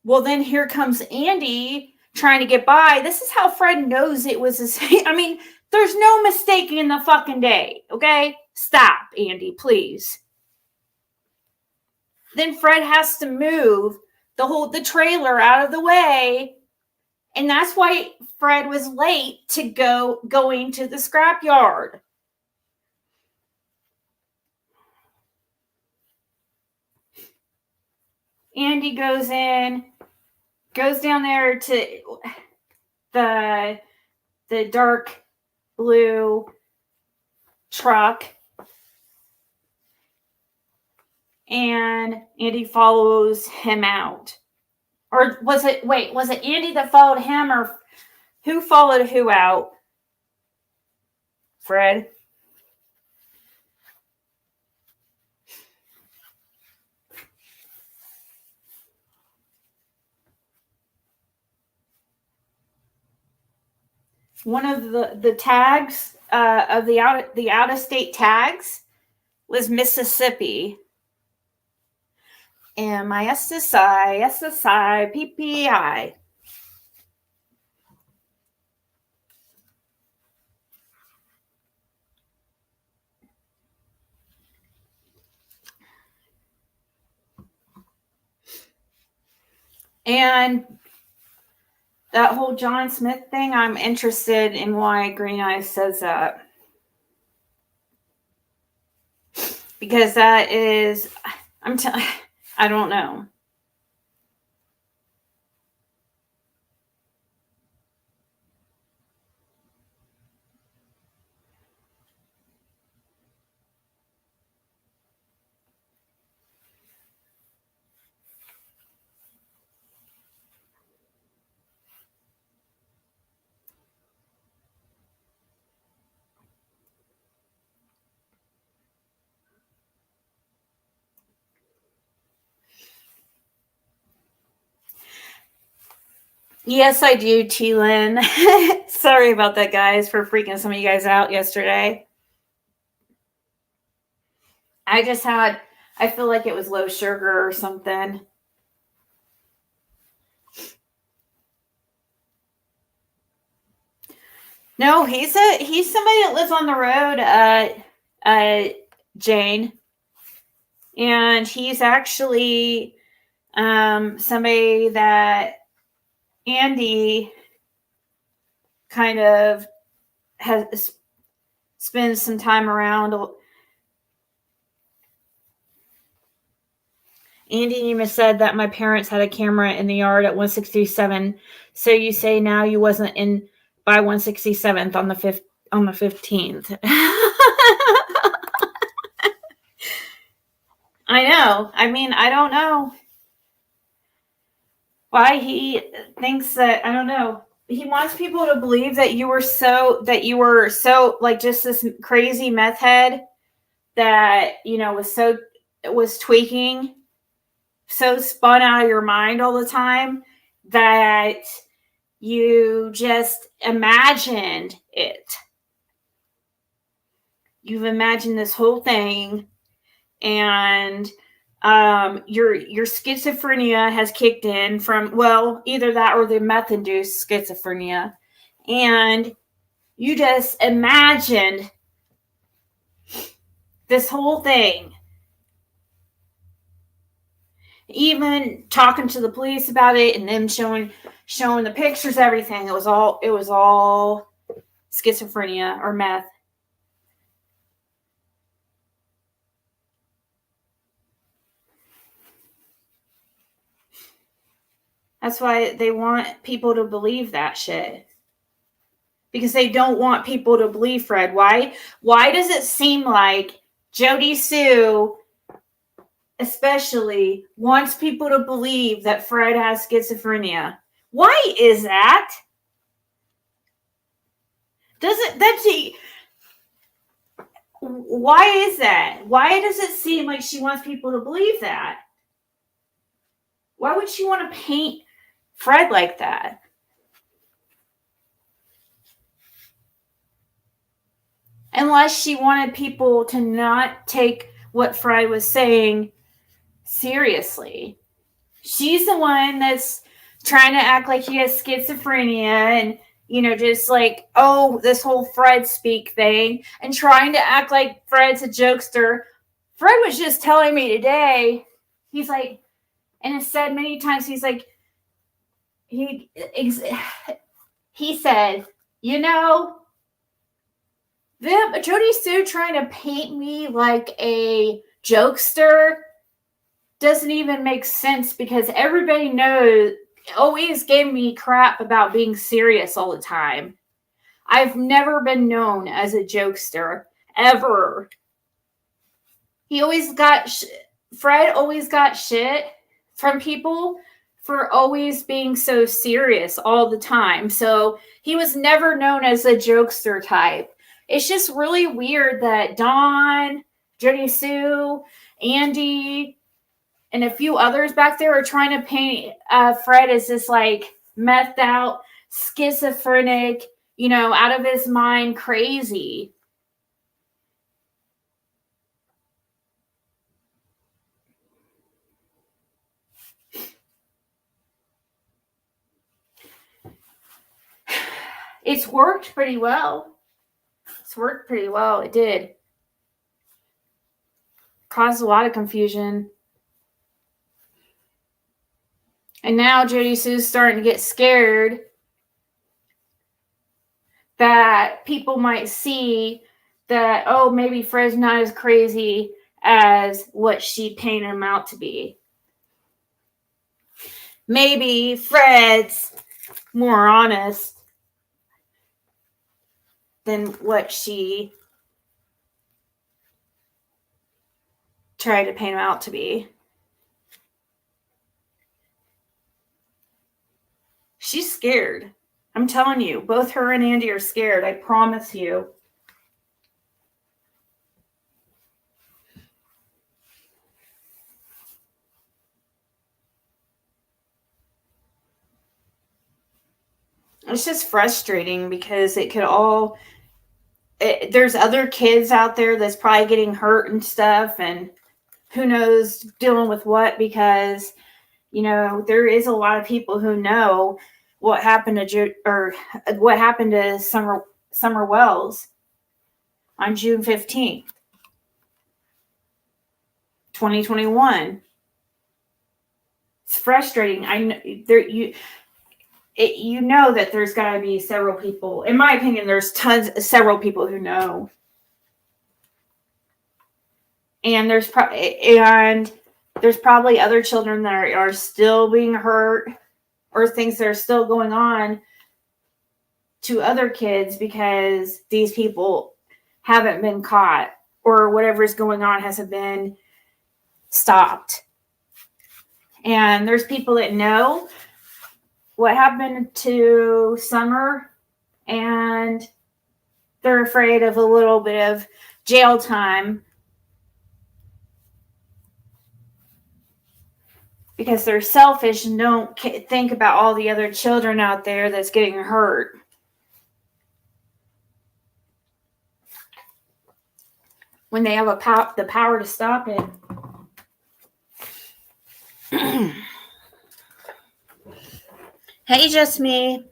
Well, then here comes Andy trying to get by. This is how Fred knows it was I mean, there's no mistaking the fucking day, okay? Stop, Andy, please. Then Fred has to move the trailer out of the way, and that's why Fred was late to going to the scrapyard. Andy goes down there to the dark blue truck, and Andy follows him out. Or was it Andy that followed him, or who followed who out? Fred? One of the tags of the out of state tags was Mississippi. MISSI, SSI, PPI. And that whole John Smith thing, I'm interested in why Green Eyes says that. Because that is, I don't know. Yes, I do, T-Lin. Sorry about that, guys, for freaking some of you guys out yesterday. I feel like it was low sugar or something. No, he's somebody that lives on the road, Jane. And he's actually somebody that Andy kind of has spent some time around. Andy even said that my parents had a camera in the yard at 167. So you say now you wasn't in by 167th on the 15th. I know. I mean, I don't know why he thinks that. I don't know. He wants people to believe that you were so like just this crazy meth head that, was tweaking, so spun out of your mind all the time that you just imagined it. You've imagined this whole thing, and your schizophrenia has kicked in from, well, either that or the meth-induced schizophrenia, and you just imagined this whole thing. even talking to the police about it and them showing the pictures, everything. It was all schizophrenia or meth. That's why they want people to believe that shit. Because they don't want people to believe Fred. Why? Why does it seem like Jodisue especially wants people to believe that Fred has schizophrenia? Why is that? Why is that? Why does it seem like she wants people to believe that? Why would she want to paint Fred like that? Unless she wanted people to not take what Fred was saying seriously. She's the one that's trying to act like he has schizophrenia and, just like, oh, this whole Fred speak thing and trying to act like Fred's a jokester. Fred was just telling me today, he's like, and has said many times, he's like, he said, Jodisue trying to paint me like a jokester doesn't even make sense because everybody knows, always gave me crap about being serious all the time. I've never been known as a jokester, ever. Fred always got shit from people for always being so serious all the time. So he was never known as a jokester type. It's just really weird that Dawn, Jodisue, Andy, and a few others back there are trying to paint Fred as this like methed out, schizophrenic, out of his mind, crazy. It's worked pretty well. It did. Caused a lot of confusion. And now Jodisue's starting to get scared that people might see that, oh, maybe Fred's not as crazy as what she painted him out to be. Maybe Fred's more honest than what she tried to paint him out to be. She's scared. I'm telling you, both her and Andy are scared. I promise you. It's just frustrating because there's other kids out there that's probably getting hurt and stuff, and who knows dealing with what, because there is a lot of people who know what happened to Summer Wells on June 15th, 2021. It's frustrating. I know that there's got to be several people. In my opinion, there's several people who know, and there's probably other children that are still being hurt, or things that are still going on to other kids because these people haven't been caught, or whatever is going on hasn't been stopped. And there's people that know what happened to Summer, and they're afraid of a little bit of jail time because they're selfish and don't think about all the other children out there that's getting hurt. When they have the power to stop it. Hey, just me.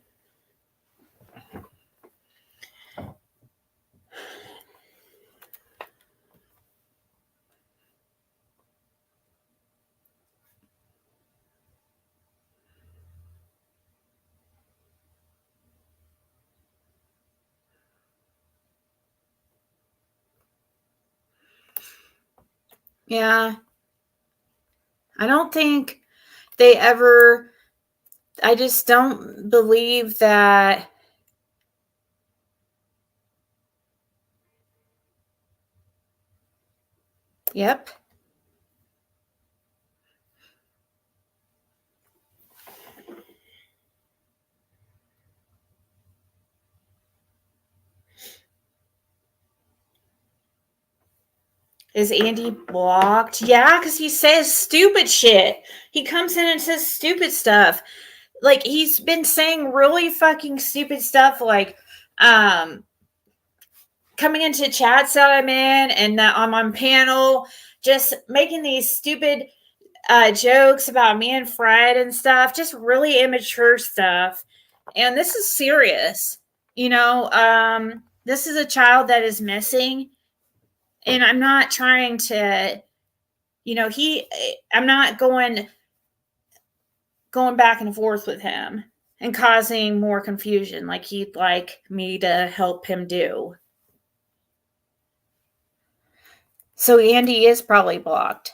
Yeah. I don't think they ever, I just don't believe that. Yep. Is Andy blocked? Yeah, because he says stupid shit. He comes in and says stupid stuff. Like, he's been saying really fucking stupid stuff, like, coming into chats that I'm in and that I'm on panel, just making these stupid jokes about me and Fred and stuff, just really immature stuff. And this is serious. This is a child that is missing. And I'm not trying to, I'm not going back and forth with him and causing more confusion like he'd like me to help him do. So Andy is probably blocked.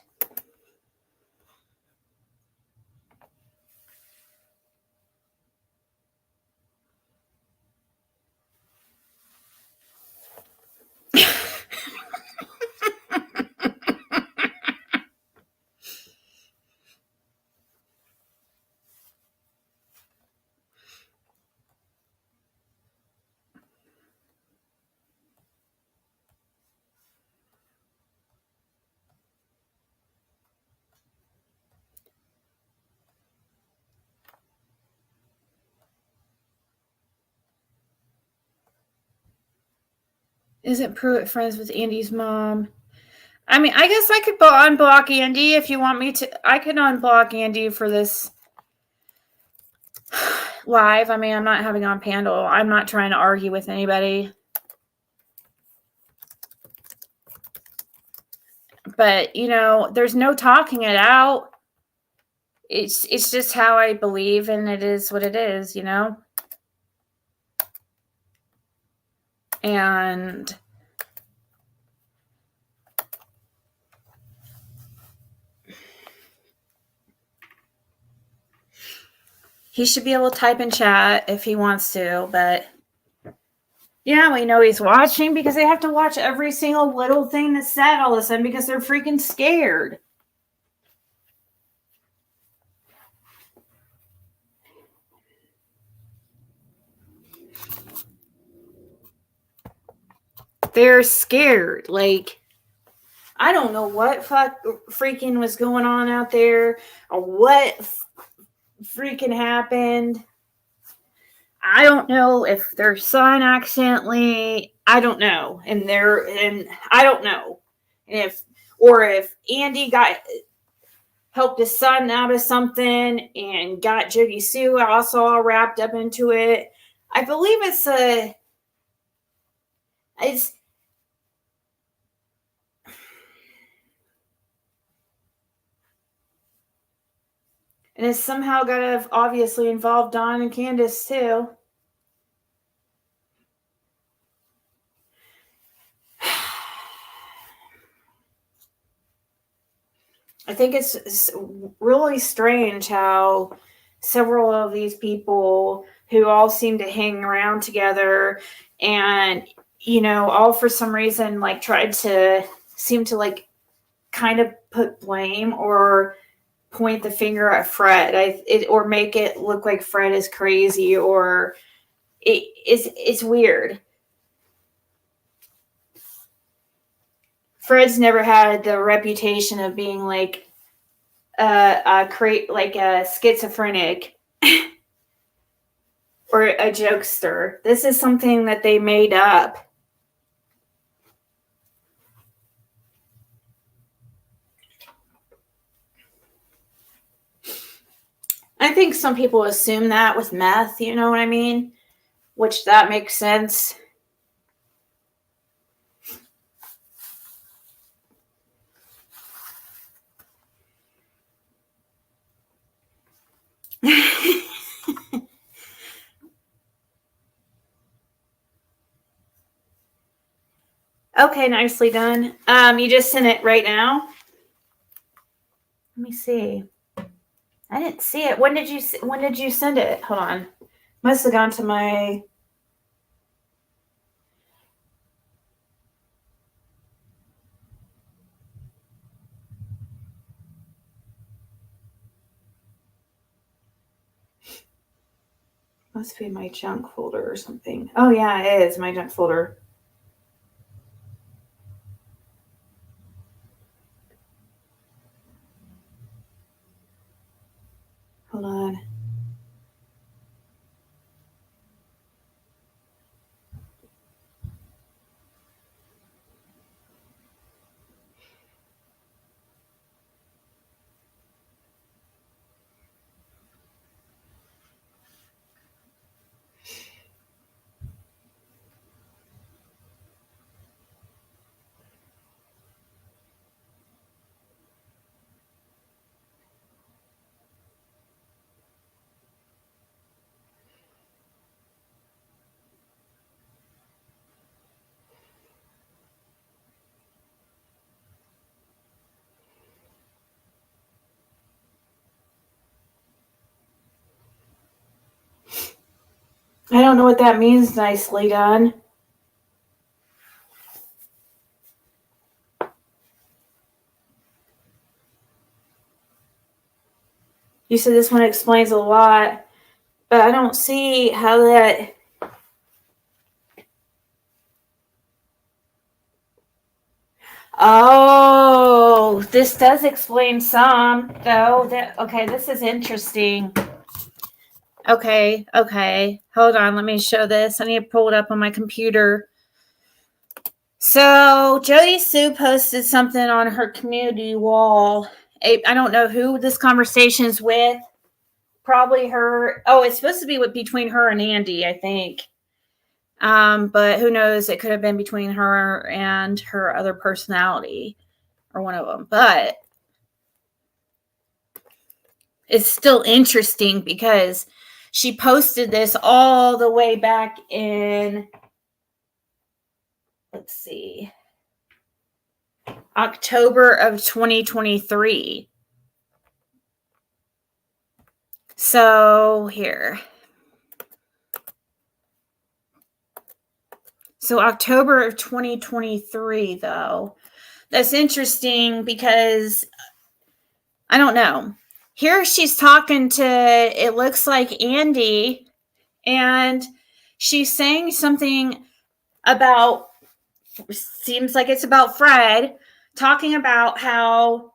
Isn't Pruitt friends with Andy's mom? I mean, I guess I could unblock Andy if you want me to. I could unblock Andy for this live. I mean, I'm not having on panel. I'm not trying to argue with anybody. But, there's no talking it out. It's just how I believe, and it is what it is, And he should be able to type in chat if he wants to, but yeah, we know he's watching because they have to watch every single little thing that's said all of a sudden because they're freaking scared. They're scared. Like, I don't know what freaking was going on out there or what freaking happened. I don't know if their son accidentally, I don't know. And I don't know. And if Andy helped his son out of something and got Jodisue also all wrapped up into it. I believe it's and it's somehow got to obviously involve Don and Candace too. I think it's really strange how several of these people who all seem to hang around together and, all for some reason, like, seem to, like, kind of put blame or point the finger at Fred, or make it look like Fred is crazy, or it's weird. Fred's never had the reputation of being like a schizophrenic or a jokester. This is something that they made up. I think some people assume that with meth, you know what I mean? Which that makes sense. Okay, nicely done. You just sent it right now? Let me see. I didn't see it. When did you send it? Hold on. Must have gone to my. Must be my junk folder or something. Oh yeah, it is my junk folder. Hold on. I don't know what that means. Nicely done. You said this one explains a lot, but I don't see how that. Oh, this does explain some, though. Okay, this is interesting. Okay. Hold on, let me show this. I need to pull it up on my computer. So, Jodisue posted something on her community wall. I don't know who this conversation's with. Probably her. Oh, it's supposed to be between her and Andy, I think. But who knows? It could have been between her and her other personality, or one of them. But it's still interesting because she posted this all the way back in, let's see, October of 2023. So here. So October of 2023, though. That's interesting because I don't know. Here she's talking to, it looks like Andy, and she's saying something about, seems like it's about Fred, talking about how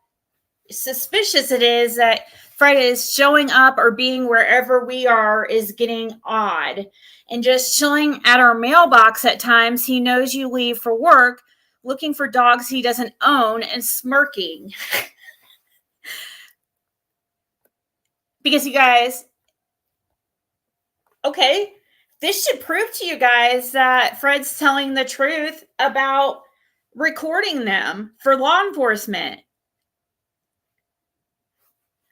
suspicious it is that Fred is showing up or being wherever we are is getting odd. And just chilling at our mailbox at times, he knows you leave for work, looking for dogs he doesn't own, and smirking. Because you guys, okay, this should prove to you guys that Fred's telling the truth about recording them for law enforcement.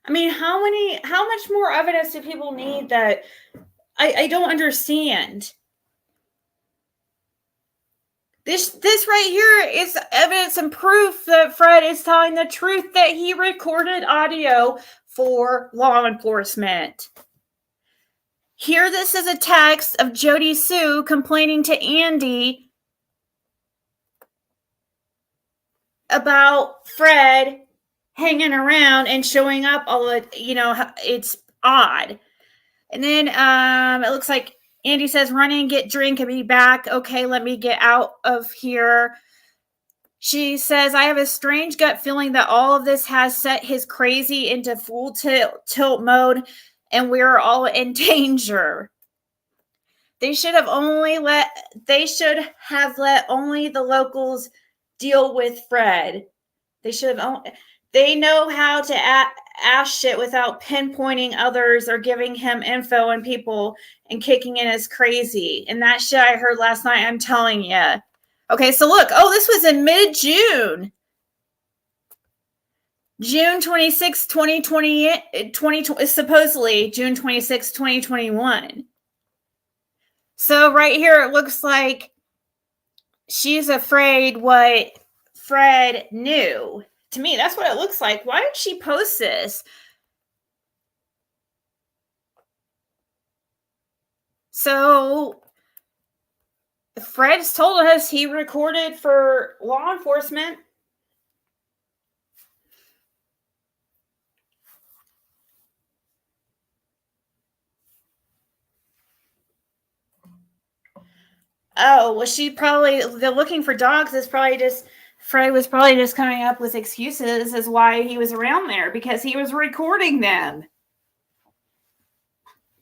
I mean, how much more evidence do people need that I don't understand? This right here is evidence and proof that Fred is telling the truth, that he recorded audio for law enforcement. Here, this is a text of Jodisue complaining to Andy about Fred hanging around and showing up all the, it's odd. And then it looks like Andy says, run in, get drink, and be back. Okay, let me get out of here. She says, I have a strange gut feeling that all of this has set his crazy into full tilt mode, and we're all in danger. They should have let only the locals deal with Fred. They know how to ask shit without pinpointing others or giving him info and people and kicking in as crazy. And that shit I heard last night, I'm telling you. Okay, so look. Oh, this was in mid-June. June 26, 2020, supposedly June 26, 2021. So right here, it looks like she's afraid what Fred knew. To me, that's what it looks like. Why did she post this? So Fred's told us he recorded for law enforcement. Oh, well, they're looking for dogs. Is probably just, Fred was probably just coming up with excuses as why he was around there, because he was recording them.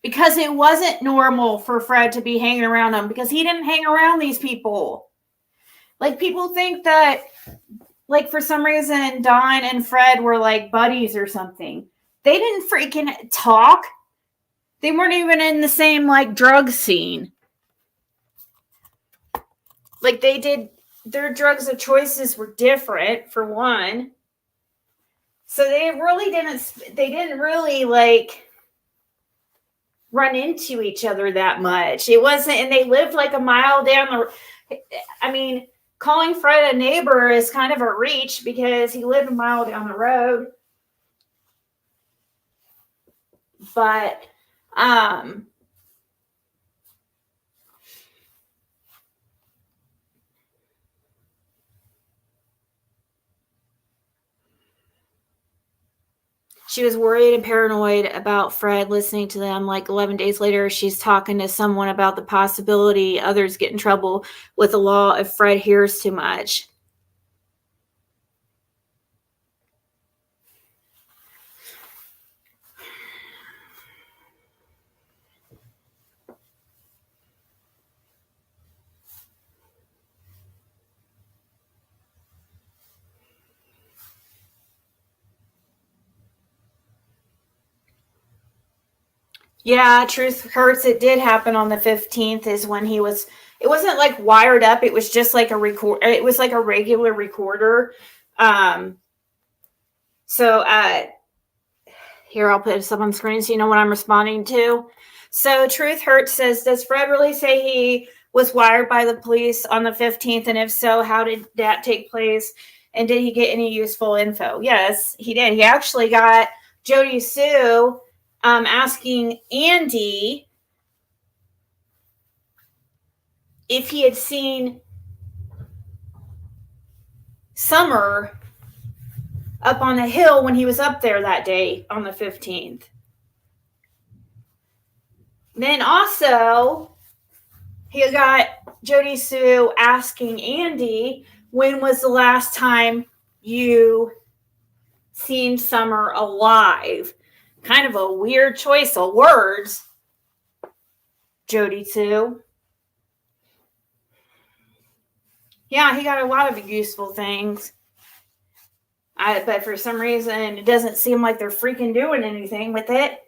Because it wasn't normal for Fred to be hanging around them, because he didn't hang around these people. Like, people think that, like, for some reason, Don and Fred were like buddies or something. They didn't freaking talk. They weren't even in the same, like, drug scene. Like, they did, their drugs of choices were different, for one. So they didn't really, like, run into each other that much. It wasn't, and they lived like a mile down the, I mean, calling Fred a neighbor is kind of a reach because he lived a mile down the road. But, she was worried and paranoid about Fred listening to them. Like 11 days later, she's talking to someone about the possibility others get in trouble with the law if Fred hears too much. Yeah, truth hurts. It did happen on the 15th is when it wasn't like wired up. It was just like it was like a regular recorder. So here, I'll put this up on screen so you know what I'm responding to. So Truth Hurts says, does Fred really say he was wired by the police on the 15th? And if so, how did that take place? And did he get any useful info? Yes, he did. He actually got Jodisue asking Andy if he had seen Summer up on the hill when he was up there that day on the 15th. Then also, he got Jodisue asking Andy, when was the last time you seen Summer alive? Kind of a weird choice of words, Jodisue. Yeah, he got a lot of useful things. But for some reason, it doesn't seem like they're freaking doing anything with it.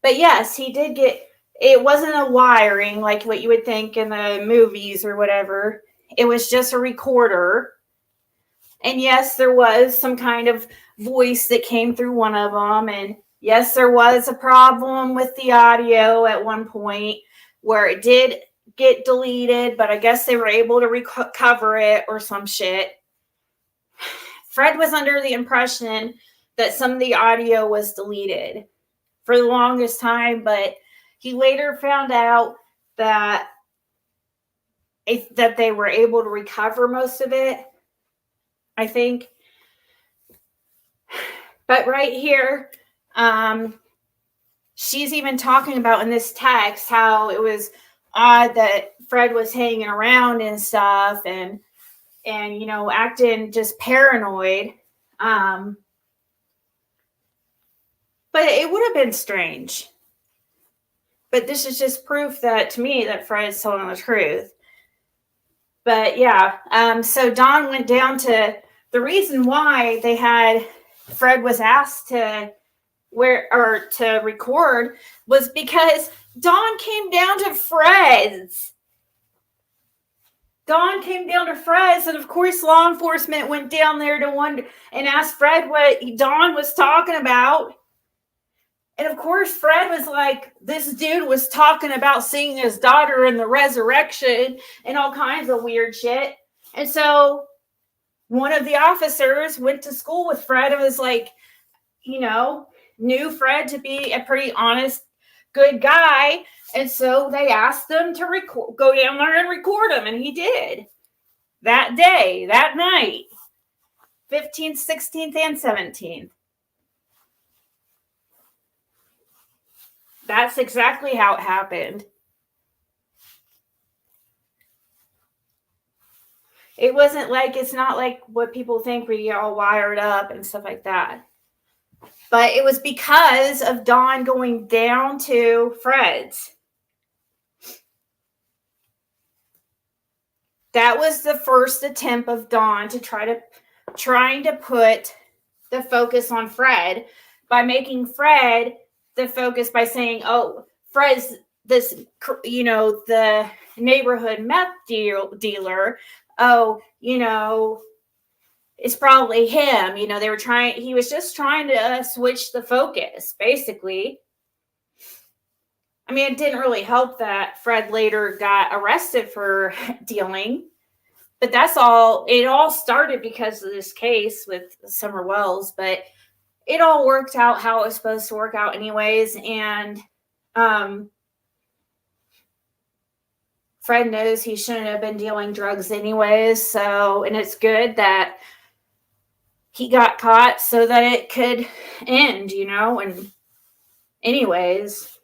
But yes, he did get, it wasn't a wiring like what you would think in the movies or whatever. It was just a recorder. And yes, there was some kind of voice that came through one of them. And yes, there was a problem with the audio at one point where it did get deleted, but I guess they were able to recover it or some shit. Fred was under the impression that some of the audio was deleted for the longest time, but he later found out that they were able to recover most of it, I think. But right here, she's even talking about in this text how it was odd that Fred was hanging around and stuff and you know, acting just paranoid. But it would have been strange. But this is just proof that, to me, that Fred's telling the truth. But yeah, so Don went down to, the reason why they had, Fred was asked to record was because Don came down to Fred's. Don came down to Fred's, and of course, law enforcement went down there to wonder and asked Fred what Don was talking about. And of course, Fred was like, this dude was talking about seeing his daughter in the resurrection and all kinds of weird shit. And so one of the officers went to school with Fred and was like, knew Fred to be a pretty honest, good guy. And so they asked him to go down there and record him. And he did that day, that night, 15th, 16th, and 17th. That's exactly how it happened. It wasn't like, it's not like what people think we get all wired up and stuff like that. But it was because of Dawn going down to Fred's. That was the first attempt of Dawn to trying to put the focus on Fred by making Fred the focus by saying, oh, Fred's this, the neighborhood meth dealer. Oh, it's probably him. He was just trying to switch the focus, basically. I mean, it didn't really help that Fred later got arrested for dealing, but that's all. It all started because of this case with Summer Wells, but it all worked out how it was supposed to work out anyways. And Fred knows he shouldn't have been dealing drugs anyways. So, and it's good that he got caught so that it could end, and anyways.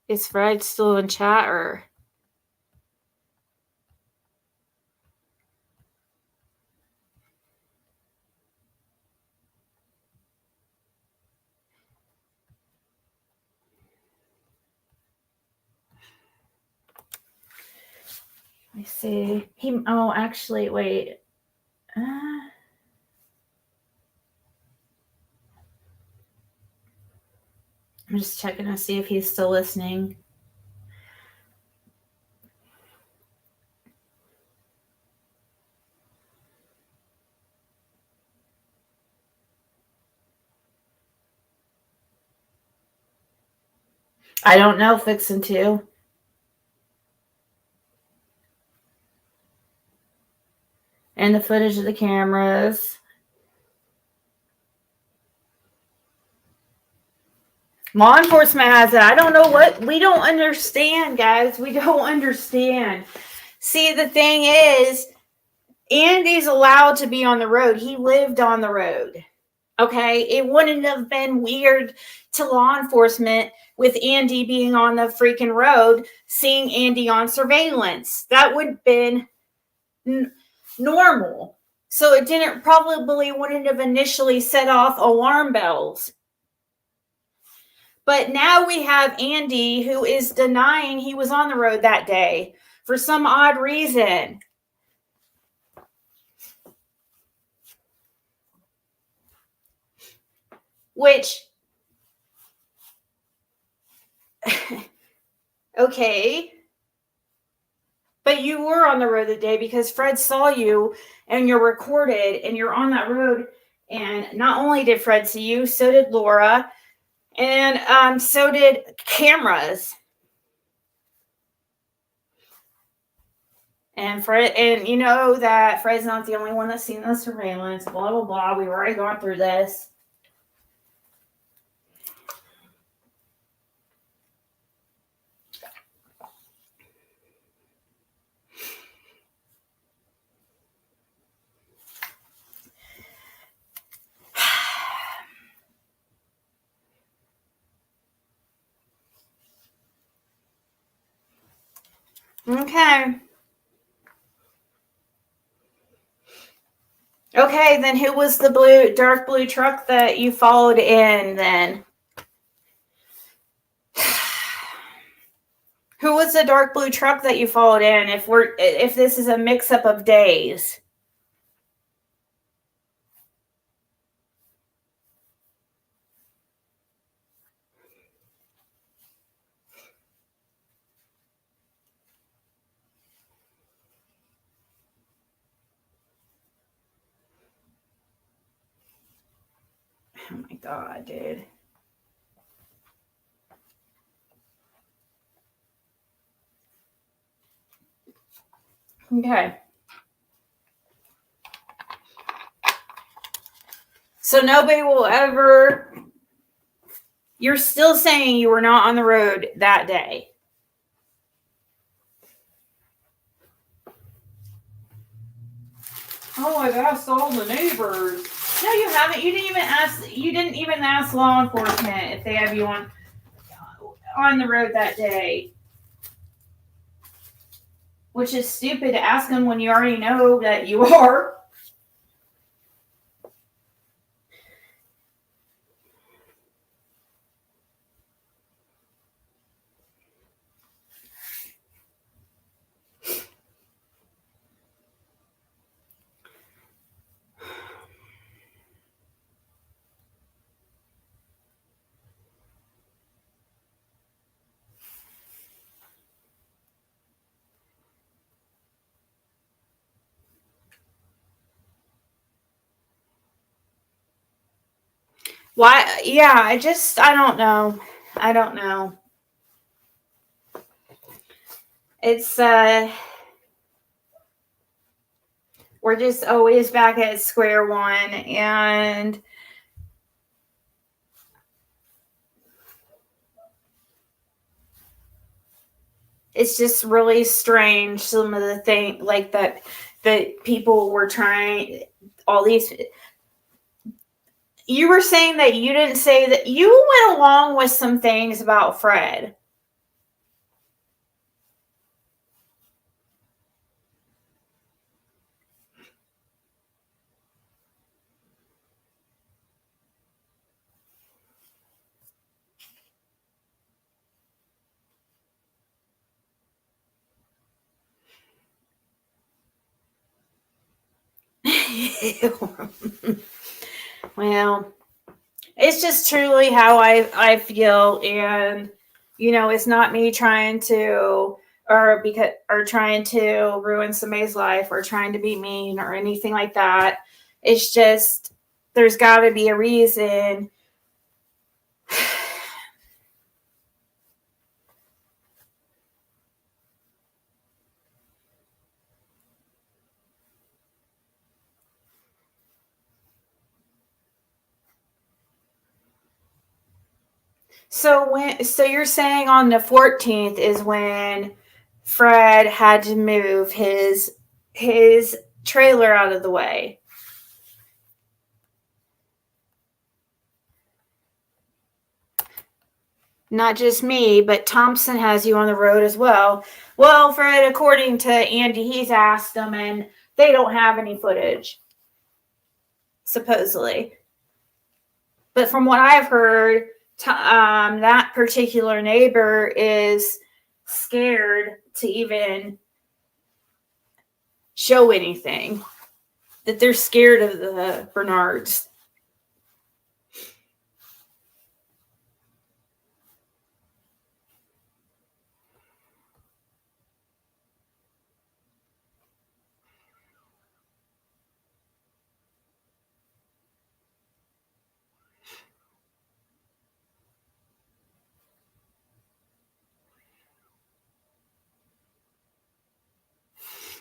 Is Fred still in chat or? Let me see. Actually, wait. I'm just checking to see if he's still listening. I don't know, fixing to. And the footage of the cameras. Law enforcement has it. I don't know what. We don't understand, guys. We don't understand. See, the thing is, Andy's allowed to be on the road. He lived on the road. Okay? It wouldn't have been weird to law enforcement with Andy being on the freaking road, seeing Andy on surveillance. That would have been normal. So it probably wouldn't have initially set off alarm bells. But now we have Andy who is denying he was on the road that day for some odd reason. Which, okay. But you were on the road that day because Fred saw you and you're recorded and you're on that road. And not only did Fred see you, so did Laura. And so did cameras. And Fred, and you know that Fred's not the only one that's seen the surveillance, blah, blah, blah. We've already gone through this. Okay. Okay, then who was the dark blue truck that you followed in then? Who was the dark blue truck that you followed in if this is a mix-up of days? Oh my God, dude. Okay. So nobody will ever. You're still saying you were not on the road that day. Oh, I've asked all the neighbors. No, you haven't. You didn't even ask law enforcement if they have you on the road that day. Which is stupid to ask them when you already know that you are. Why? Yeah, I don't know. I don't know. It's, we're just always back at square one, and it's just really strange. Some of the things like that people were trying, all these. You were saying that you didn't say that you went along with some things about Fred. Well, it's just truly how I feel, and it's not me trying to or trying to ruin somebody's life or trying to be mean or anything like that. It's just there's got to be a reason. So you're saying on the 14th is when Fred had to move his trailer out of the way. Not just me, but Thompson has you on the road as well. Well, Fred, according to Andy, he's asked them and they don't have any footage, supposedly. But from what I've heard, that particular neighbor is scared to even show anything. That they're scared of the Bernards.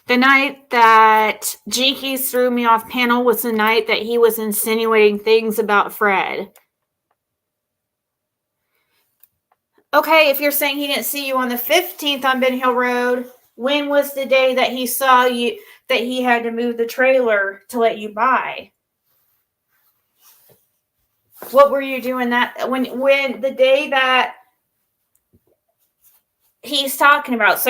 The night that Jinkies threw me off panel was the night that he was insinuating things about Fred. Okay, if you're saying he didn't see you on the 15th on Ben Hill Road, when was the day that he saw you, that he had to move the trailer to let you by? What were you doing that when the day that he's talking about? So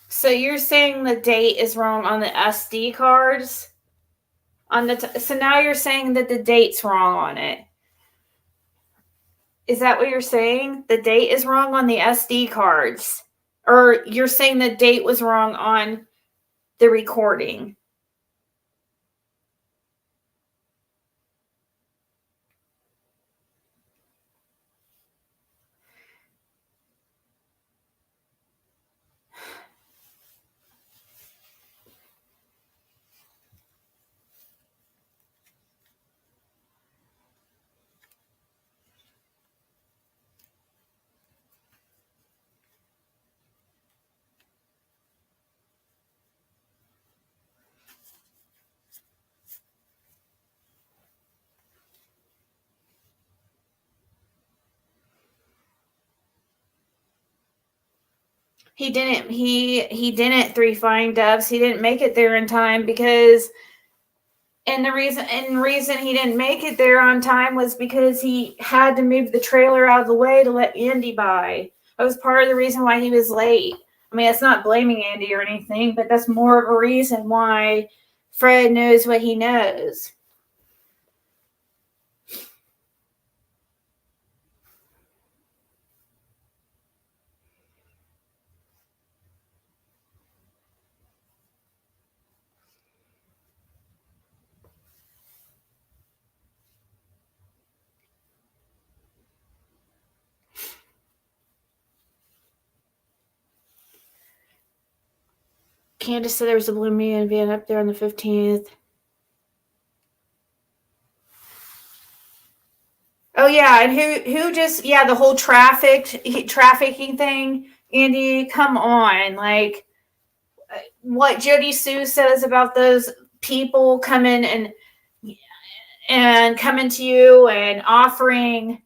so you're saying the date is wrong on the SD cards? So now you're saying that the date's wrong on it. Is that what you're saying? The date is wrong on the SD cards. Or you're saying the date was wrong on the recording? He didn't. He didn't 3 fine doves. He didn't make it there in time because, and the reason he didn't make it there on time was because he had to move the trailer out of the way to let Andy by. That was part of the reason why he was late. I mean, it's not blaming Andy or anything, but that's more of a reason why Fred knows what he knows. Candace said there was a Blue Moon van up there on the 15th. Oh yeah, and who just the whole trafficking thing, Andy, come on. Like what Jodisue says about those people coming and coming to you and offering,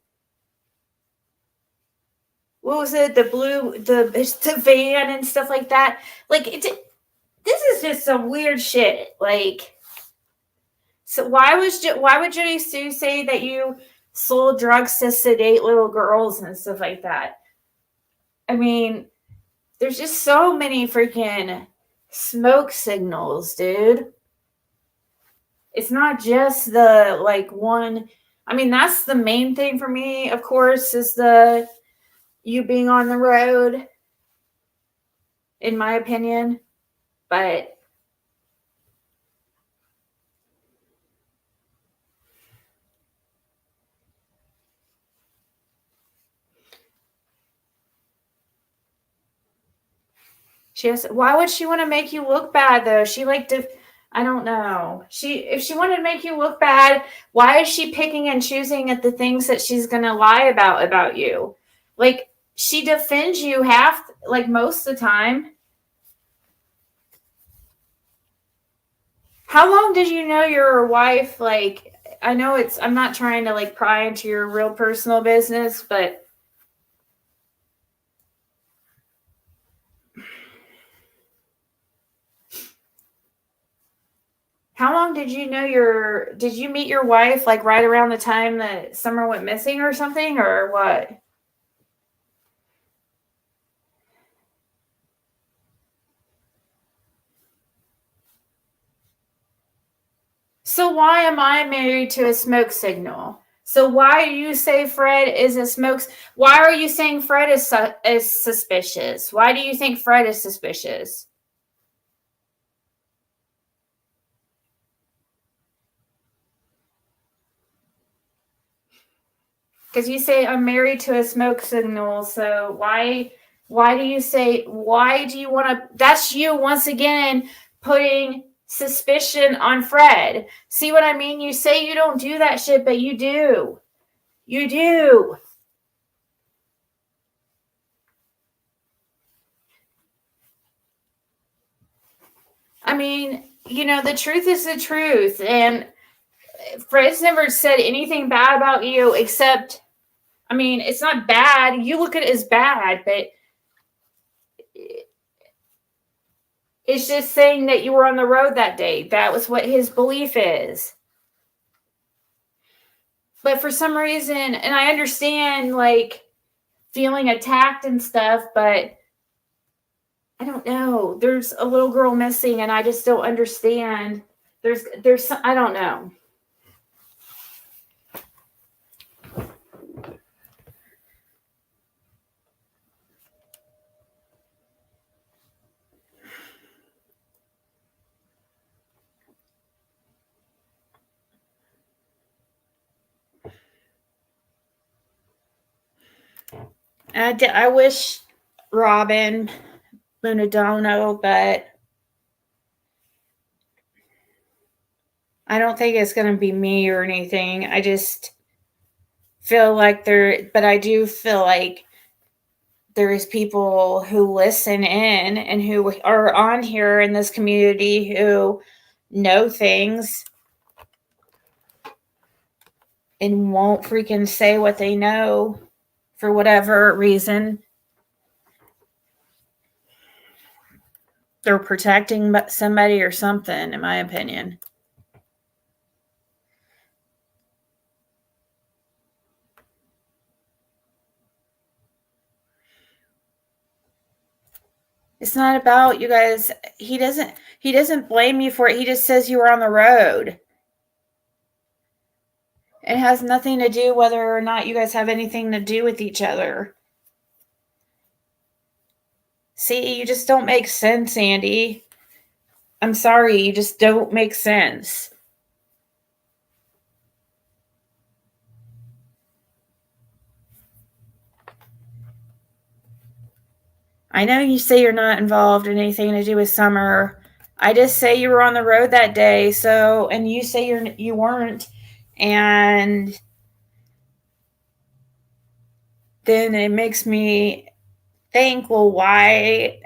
what was it, the van and stuff like that. Like this is just some weird shit. Like, so why would Jodisue say that you sold drugs to sedate little girls and stuff like that? I mean, there's just so many freaking smoke signals, dude. It's not just the like one. I mean, that's the main thing for me, of course, is the you being on the road, in my opinion. But why would she want to make you look bad though? I don't know. If she wanted to make you look bad, why is she picking and choosing at the things that she's gonna lie about you? Like, she defends you most of the time. How long did you know your wife? Like, I know I'm not trying to like pry into your real personal business, but how long did you meet your wife like right around the time that Summer went missing or something, or what? So why am I married to a smoke signal? So why do you say Fred is a why are you saying Fred is suspicious? Why do you think Fred is suspicious? Because you say I'm married to a smoke signal, so why do you want to, that's you once again putting suspicion on Fred. See what I mean? You say you don't do that shit, but you do. You do. I mean, the truth is the truth, and Fred's never said anything bad about you except, I mean, it's not bad. You look at it as bad, but it's just saying that you were on the road that day. That was what his belief is. But for some reason, and I understand like feeling attacked and stuff, but I don't know. There's a little girl missing and I just don't understand. There's I don't know. I wish Robin Lunadono, but I don't think it's going to be me or anything. I just feel like but I do feel like there's people who listen in and who are on here in this community who know things and won't freaking say what they know for whatever reason. They're protecting somebody or something, in my opinion. It's not about you guys. He doesn't blame you for it. He just says you were on the road. It has nothing to do whether or not you guys have anything to do with each other. See, you just don't make sense, Andy. I'm sorry, you just don't make sense. I know you say you're not involved in anything to do with Summer. I just say you were on the road that day, and you say you weren't, and then it makes me think, well, why?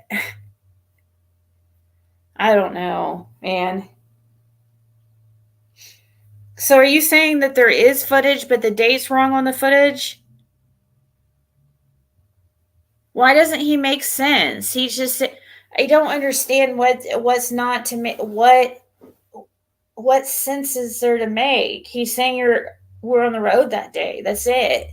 I don't know, man. So are you saying that there is footage, but the date's wrong on the footage? Why doesn't he make sense? He's just, I don't understand what's not to make, what sense is there to make? He's saying we're on the road that day. That's it.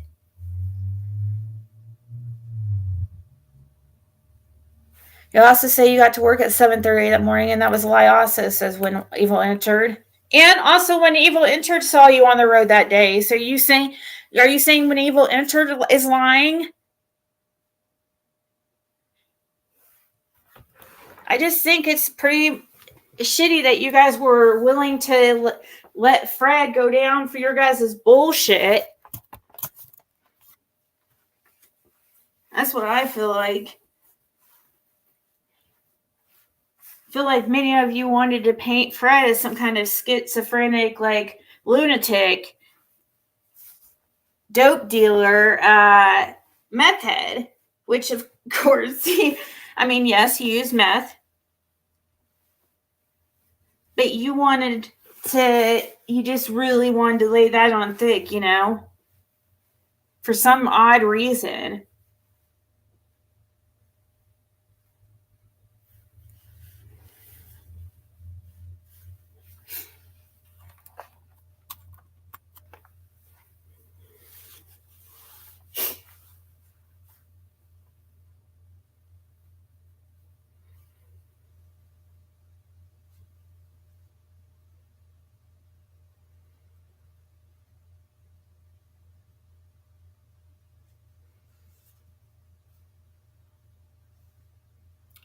You also say you got to work at 7:30 that morning, and that was a lie also, says when Evil entered. And also when Evil entered saw you on the road that day. So are you saying when Evil entered is lying? I just think it's pretty shitty that you guys were willing to let Fred go down for your guys' bullshit. That's what I feel like. I feel like many of you wanted to paint Fred as some kind of schizophrenic, like lunatic, dope dealer, meth head, which of course, yes, he used meth, but you just really wanted to lay that on thick, for some odd reason.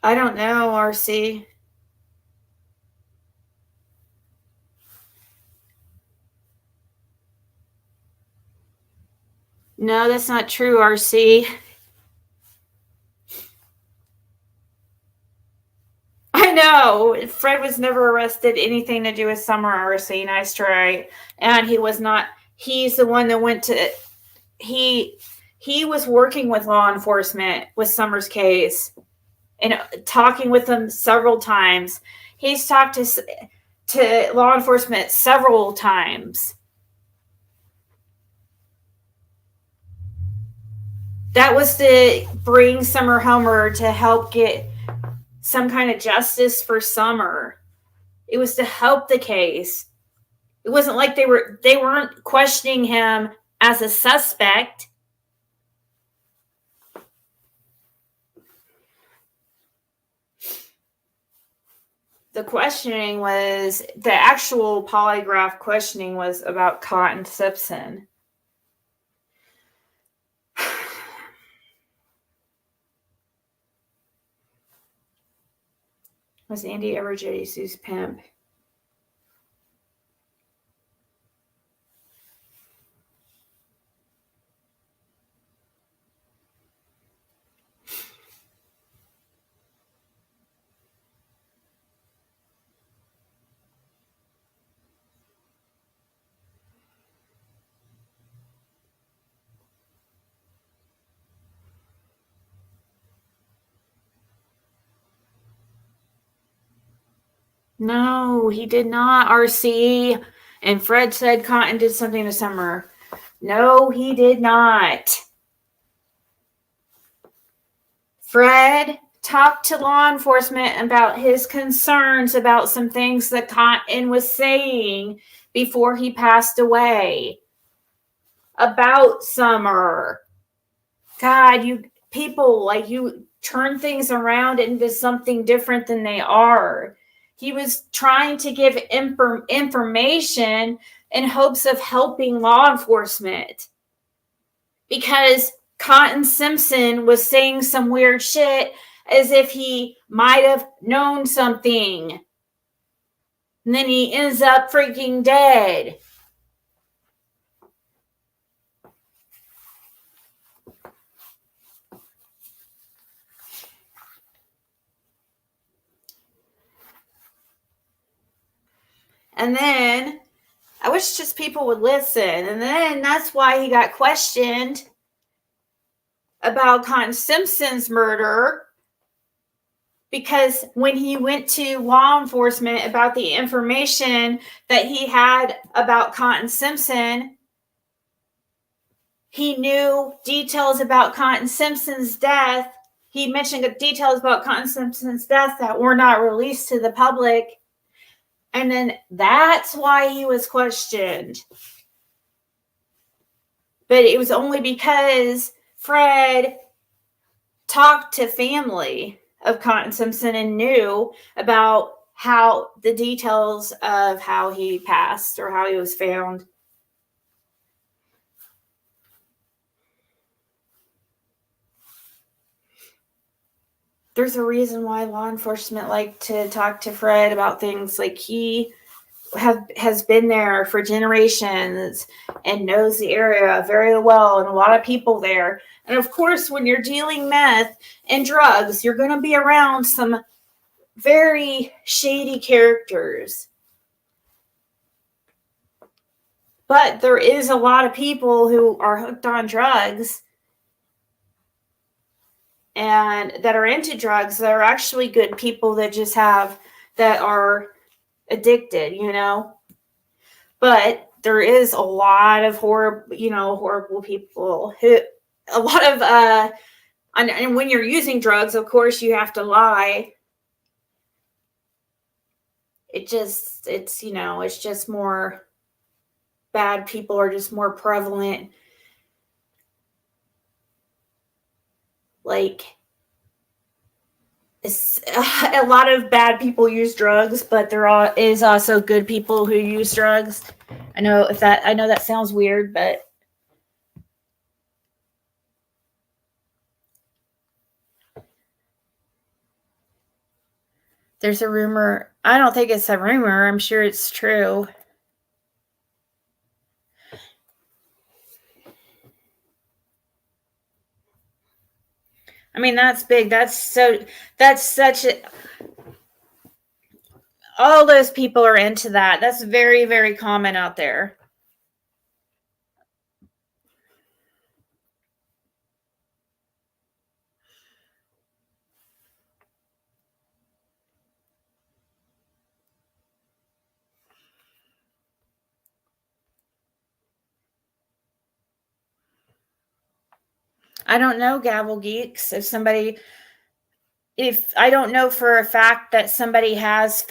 I don't know, RC. No, that's not true, RC. I know. Fred was never arrested. Anything to do with Summer, RC. Nice try. And he was not. He's the one that went to. He was working with law enforcement with Summer's case and talking with them several times. He's talked to law enforcement several times. That was to bring Summer Homer to help get some kind of justice for Summer. It was to help the case. It wasn't like they weren't questioning him as a suspect. The actual polygraph questioning was about Cotton Simpson. Was Andy ever Jodisue's pimp? No, he did not, RC. And Fred said Cotton did something this summer. No, he did not. Fred talked to law enforcement about his concerns about some things that Cotton was saying before he passed away about Summer. God, you people, like, you turn things around into something different than they are. He was trying to give information in hopes of helping law enforcement because Cotton Simpson was saying some weird shit as if he might have known something. And then he ends up freaking dead. And then I wish just people would listen. And then that's why he got questioned about Cotton Simpson's murder. Because when he went to law enforcement about the information that he had about Cotton Simpson, he knew details about Cotton Simpson's death. He mentioned details about Cotton Simpson's death that were not released to the public. And then that's why he was questioned. But it was only because Fred talked to family of Cotton Simpson and knew about how the details of how he passed or how he was found. There's a reason why law enforcement like to talk to Fred about things. Like, he has been there for generations and knows the area very well, and a lot of people there. And of course, when you're dealing meth and drugs, you're going to be around some very shady characters. But there is a lot of people who are hooked on drugs and that are into drugs that are actually good people that are addicted, you know. But there is a lot of horrible people who, a lot of, and when you're using drugs, of course, you have to lie. It's just more bad people are just more prevalent. Like, a lot of bad people use drugs, but there is also good people who use drugs. I know that sounds weird, but there's a rumor. I don't think it's a rumor. I'm sure it's true. I mean, that's big. That's such a, all those people are into that. That's very, very common out there. I don't know, Gavel Geeks. If I don't know for a fact that somebody has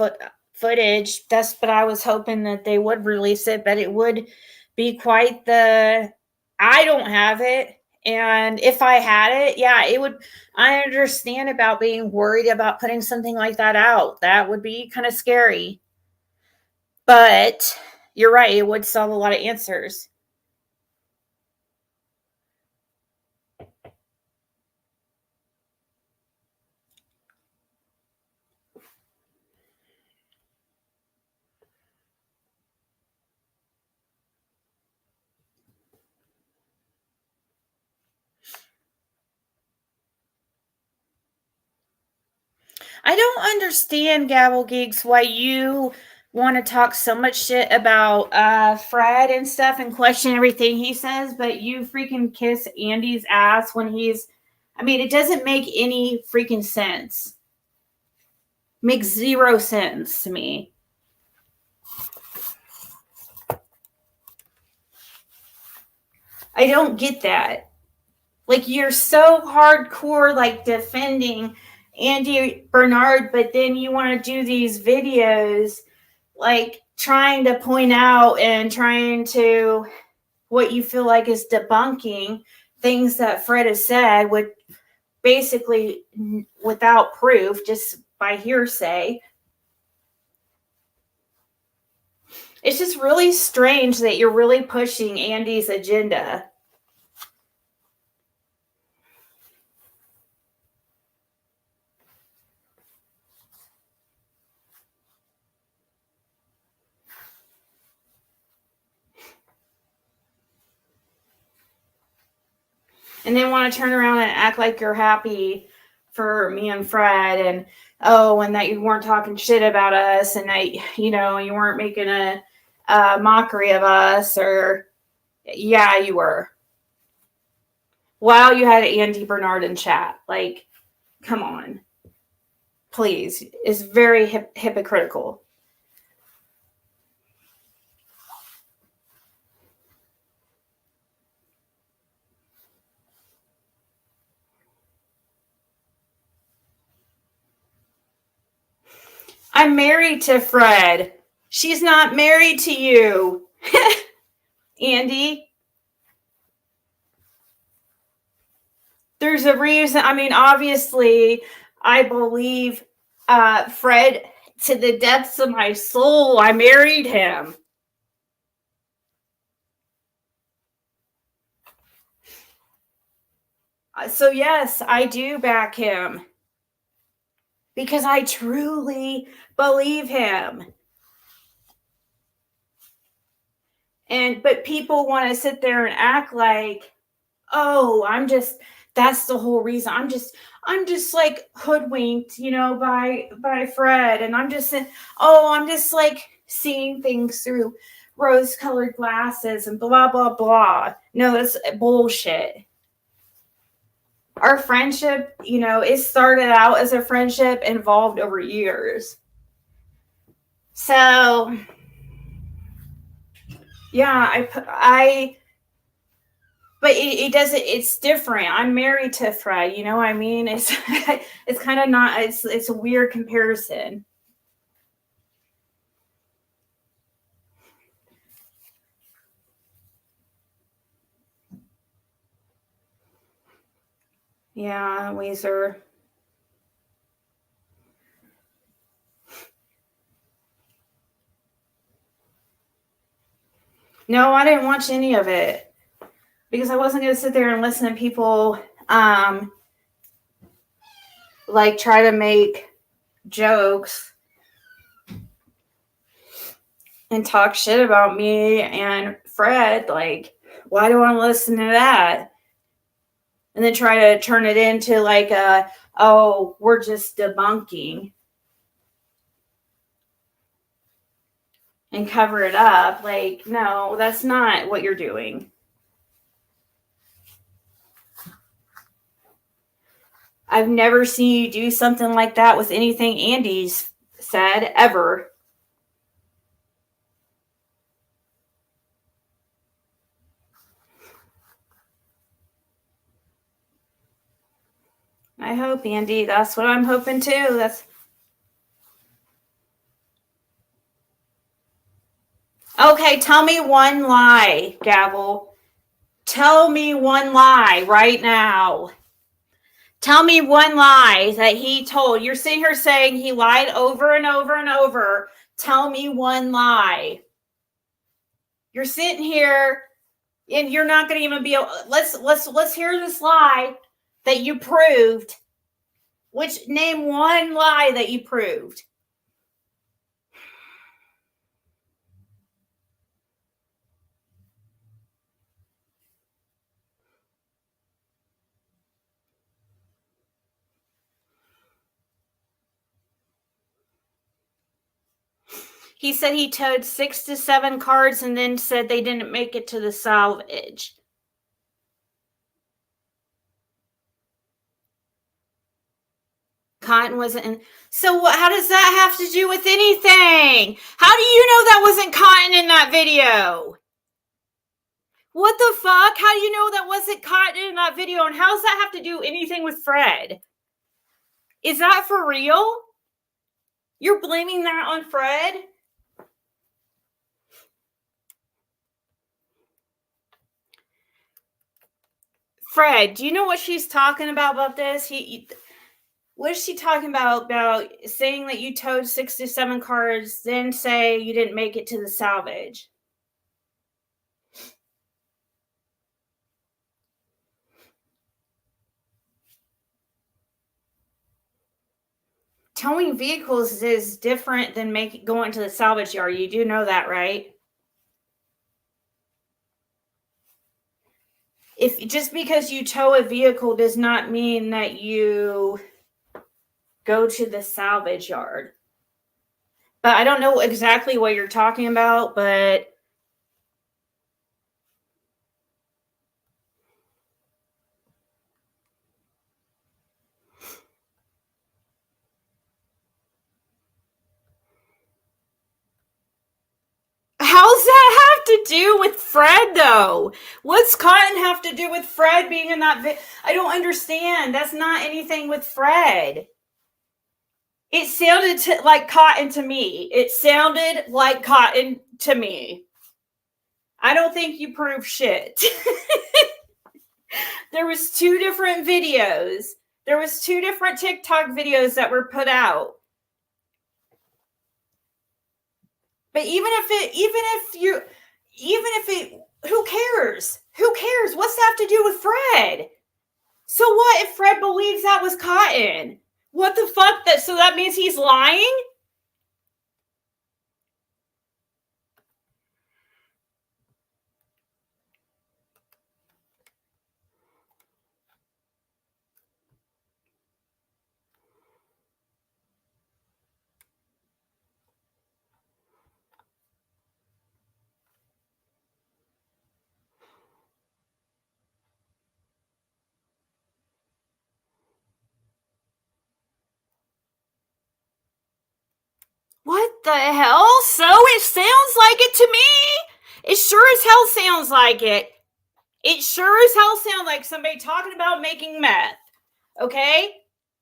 footage, that's what I was hoping that they would release it, but it would be quite the, I don't have it. And if I had it, yeah, it would, I understand about being worried about putting something like that out. That would be kind of scary. But you're right, it would solve a lot of answers. I don't understand, Gavel Geeks, why you want to talk so much shit about Fred and stuff and question everything he says, but you freaking kiss Andy's ass when he's, I mean, it doesn't make any freaking sense. Makes zero sense to me. I don't get that. Like, you're so hardcore, like, defending Andy Bernard, but then you want to do these videos, like, trying to point out and trying to, what you feel like is debunking things that Fred has said, with basically without proof, just by hearsay. It's just really strange that you're really pushing Andy's agenda. And then want to turn around and act like you're happy for me and Fred, and and that you weren't talking shit about us, and that, you weren't making a mockery of us, or yeah, you were. While you had Andy Bernard in chat, like, come on, please. It's very hypocritical. I'm married to Fred. She's not married to you, Andy. There's a reason. I mean, obviously, I believe Fred to the depths of my soul. I married him. So, yes, I do back him. Because I truly believe him. But people want to sit there and act like, that's the whole reason. I'm just like hoodwinked, by Fred. And I'm just like seeing things through rose-colored glasses and blah, blah, blah. No, that's bullshit. Our friendship, it started out as a friendship, involved over years. So, yeah, but it doesn't, it's different. I'm married to Fred, you know what I mean? It's it's kind of not, it's a weird comparison. Yeah, Weezer. No, I didn't watch any of it because I wasn't going to sit there and listen to people like try to make jokes and talk shit about me and Fred. Like, why do I want to listen to that? And then try to turn it into like we're just debunking and cover it up. Like, no, that's not what you're doing. I've never seen you do something like that with anything Andy's said, ever. I hope, Andy. That's what I'm hoping too. Okay, tell me one lie, Gavel. Tell me one lie right now. Tell me one lie that he told. You're sitting here saying he lied over and over and over. Tell me one lie. You're sitting here and you're not going to even be able, let's hear this lie that you proved. Name one lie that you proved. He said he towed 6 to 7 cars and then said they didn't make it to the salvage. Cotton wasn't in. So how does that have to do with anything? How do you know that wasn't Cotton in that video? What the fuck? How do you know that wasn't Cotton in that video? And how does that have to do anything with Fred? Is that for real? You're blaming that on Fred? Fred, do you know what she's talking about this? What is she talking about saying that you towed 6 to 7 cars, then say you didn't make it to the salvage? Towing vehicles is different than going to the salvage yard. You do know that, right? If just because you tow a vehicle does not mean that you go to the salvage yard. But I don't know exactly what you're talking about, but how's that have to do with Fred, though? What's Cotton have to do with Fred being in that I don't understand. That's not anything with Fred. It sounded like Cotton to me. It sounded like Cotton to me. I don't think you prove shit. There was 2 different videos. There was 2 different TikTok videos that were put out. But even if who cares? Who cares? What's that have to do with Fred? So what if Fred believes that was Cotton? What the fuck? So that means he's lying? What the hell? So it sounds like it to me. It sure as hell sounds like it. It sure as hell sounds like somebody talking about making meth. Okay?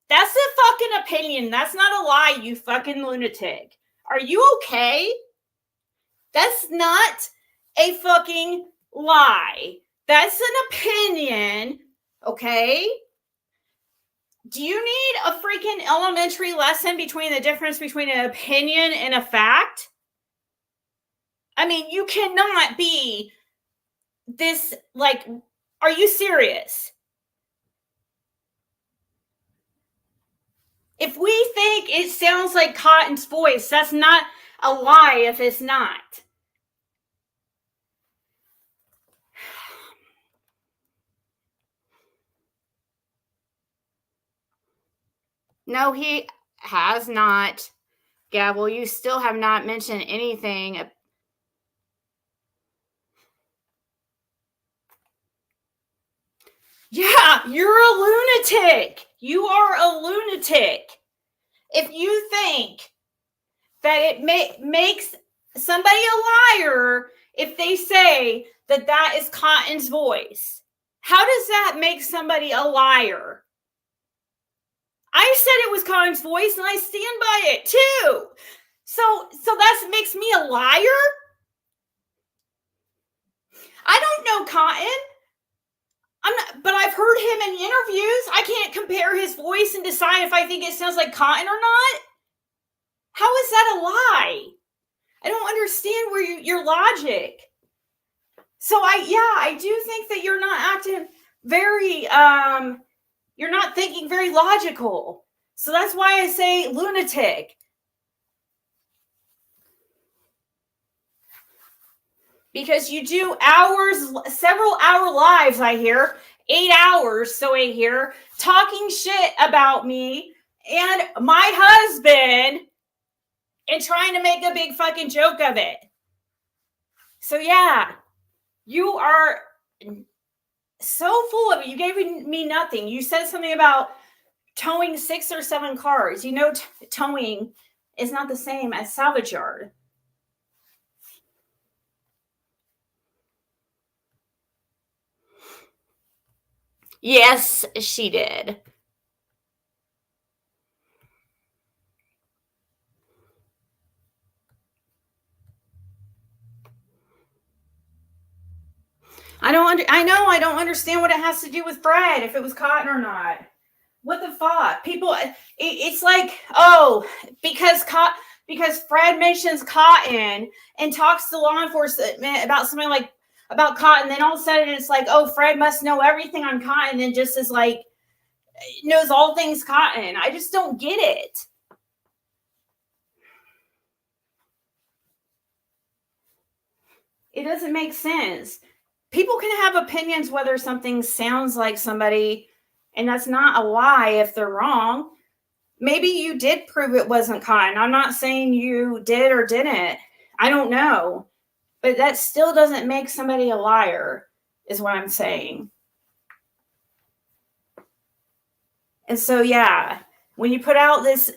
That's a fucking opinion. That's not a lie, you fucking lunatic. Are you okay? That's not a fucking lie. That's an opinion. Okay? Do you need a freaking elementary lesson between the difference between an opinion and a fact? I mean, you cannot be this, like, are you serious? If we think it sounds like Cotton's voice, that's not a lie if it's not. No, he has not. Gavel, you still have not mentioned anything. Yeah, you're a lunatic. You are a lunatic. If you think that it makes somebody a liar if they say that that is Cotton's voice, how does that make somebody a liar? I said it was Cotton's voice, and I stand by it too. So that makes me a liar? I don't know Cotton. But I've heard him in interviews. I can't compare his voice and decide if I think it sounds like Cotton or not. How is that a lie? I don't understand where your logic. So I do think that you're not acting very, you're not thinking very logical. So that's why I say lunatic. Because you do several hour lives, I hear, 8 hours, so I hear, talking shit about me and my husband and trying to make a big fucking joke of it. So yeah, you are so full of it. You gave me nothing. You said something about towing 6 or 7 cars. Towing is not the same as salvage yard. Yes, she did. I don't understand what it has to do with Fred, if it was cotton or not. What the fuck? People, it's like, oh, because Fred mentions cotton and talks to law enforcement about something like about cotton, then all of a sudden it's like, oh, Fred must know everything on cotton and just is like knows all things cotton. I just don't get it. It doesn't make sense. People can have opinions whether something sounds like somebody, and that's not a lie if they're wrong. Maybe you did prove it wasn't cotton. I'm not saying you did or didn't. I don't know. But that still doesn't make somebody a liar, is what I'm saying. And so, yeah, when you put out this,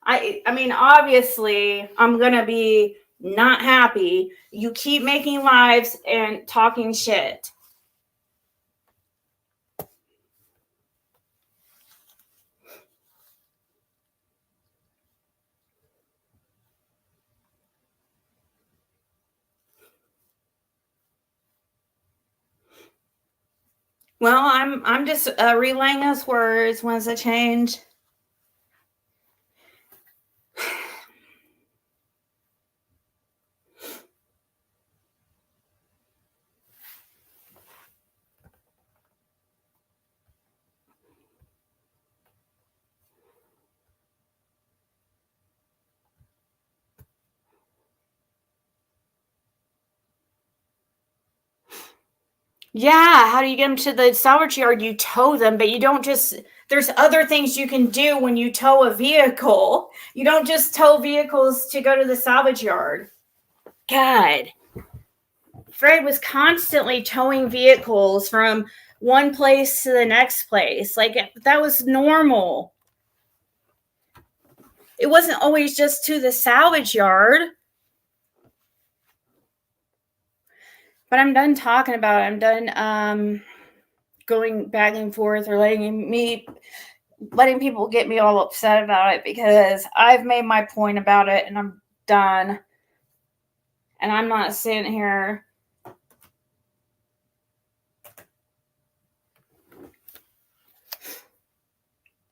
I mean, obviously, I'm going to be not happy. You keep making lives and talking shit. Well, I'm just relaying those words. When's the change? Yeah, how do you get them to the salvage yard? You tow them, but you don't just, there's other things you can do when you tow a vehicle. You don't just tow vehicles to go to the salvage yard. God. Fred was constantly towing vehicles from one place to the next place. Like, that was normal. It wasn't always just to the salvage yard. But I'm done talking about it. I'm done going back and forth or letting people get me all upset about it, because I've made my point about it and I'm done. And I'm not sitting here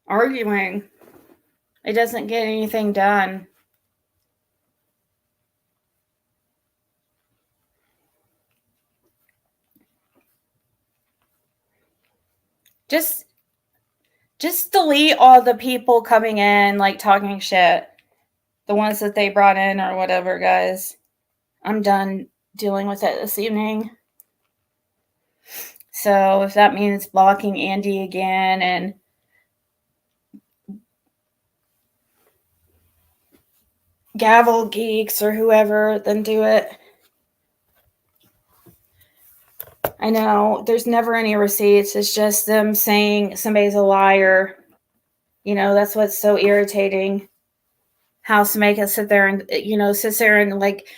arguing. It doesn't get anything done. Just delete all the people coming in, like, talking shit. The ones that they brought in or whatever, guys. I'm done dealing with it this evening. So if that means blocking Andy again and Gavel Geeks or whoever, then do it. I know there's never any receipts. It's just them saying somebody's a liar. You know, that's what's so irritating. How somebody can sit there and like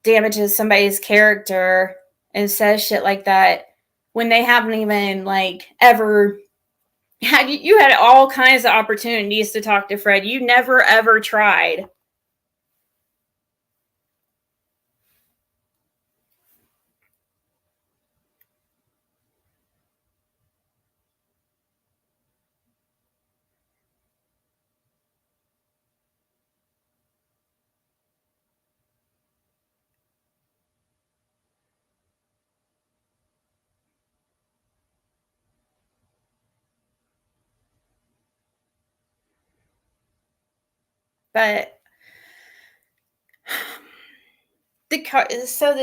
damages somebody's character and says shit like that when they haven't even like ever had. You had all kinds of opportunities to talk to Fred. You never ever tried. But the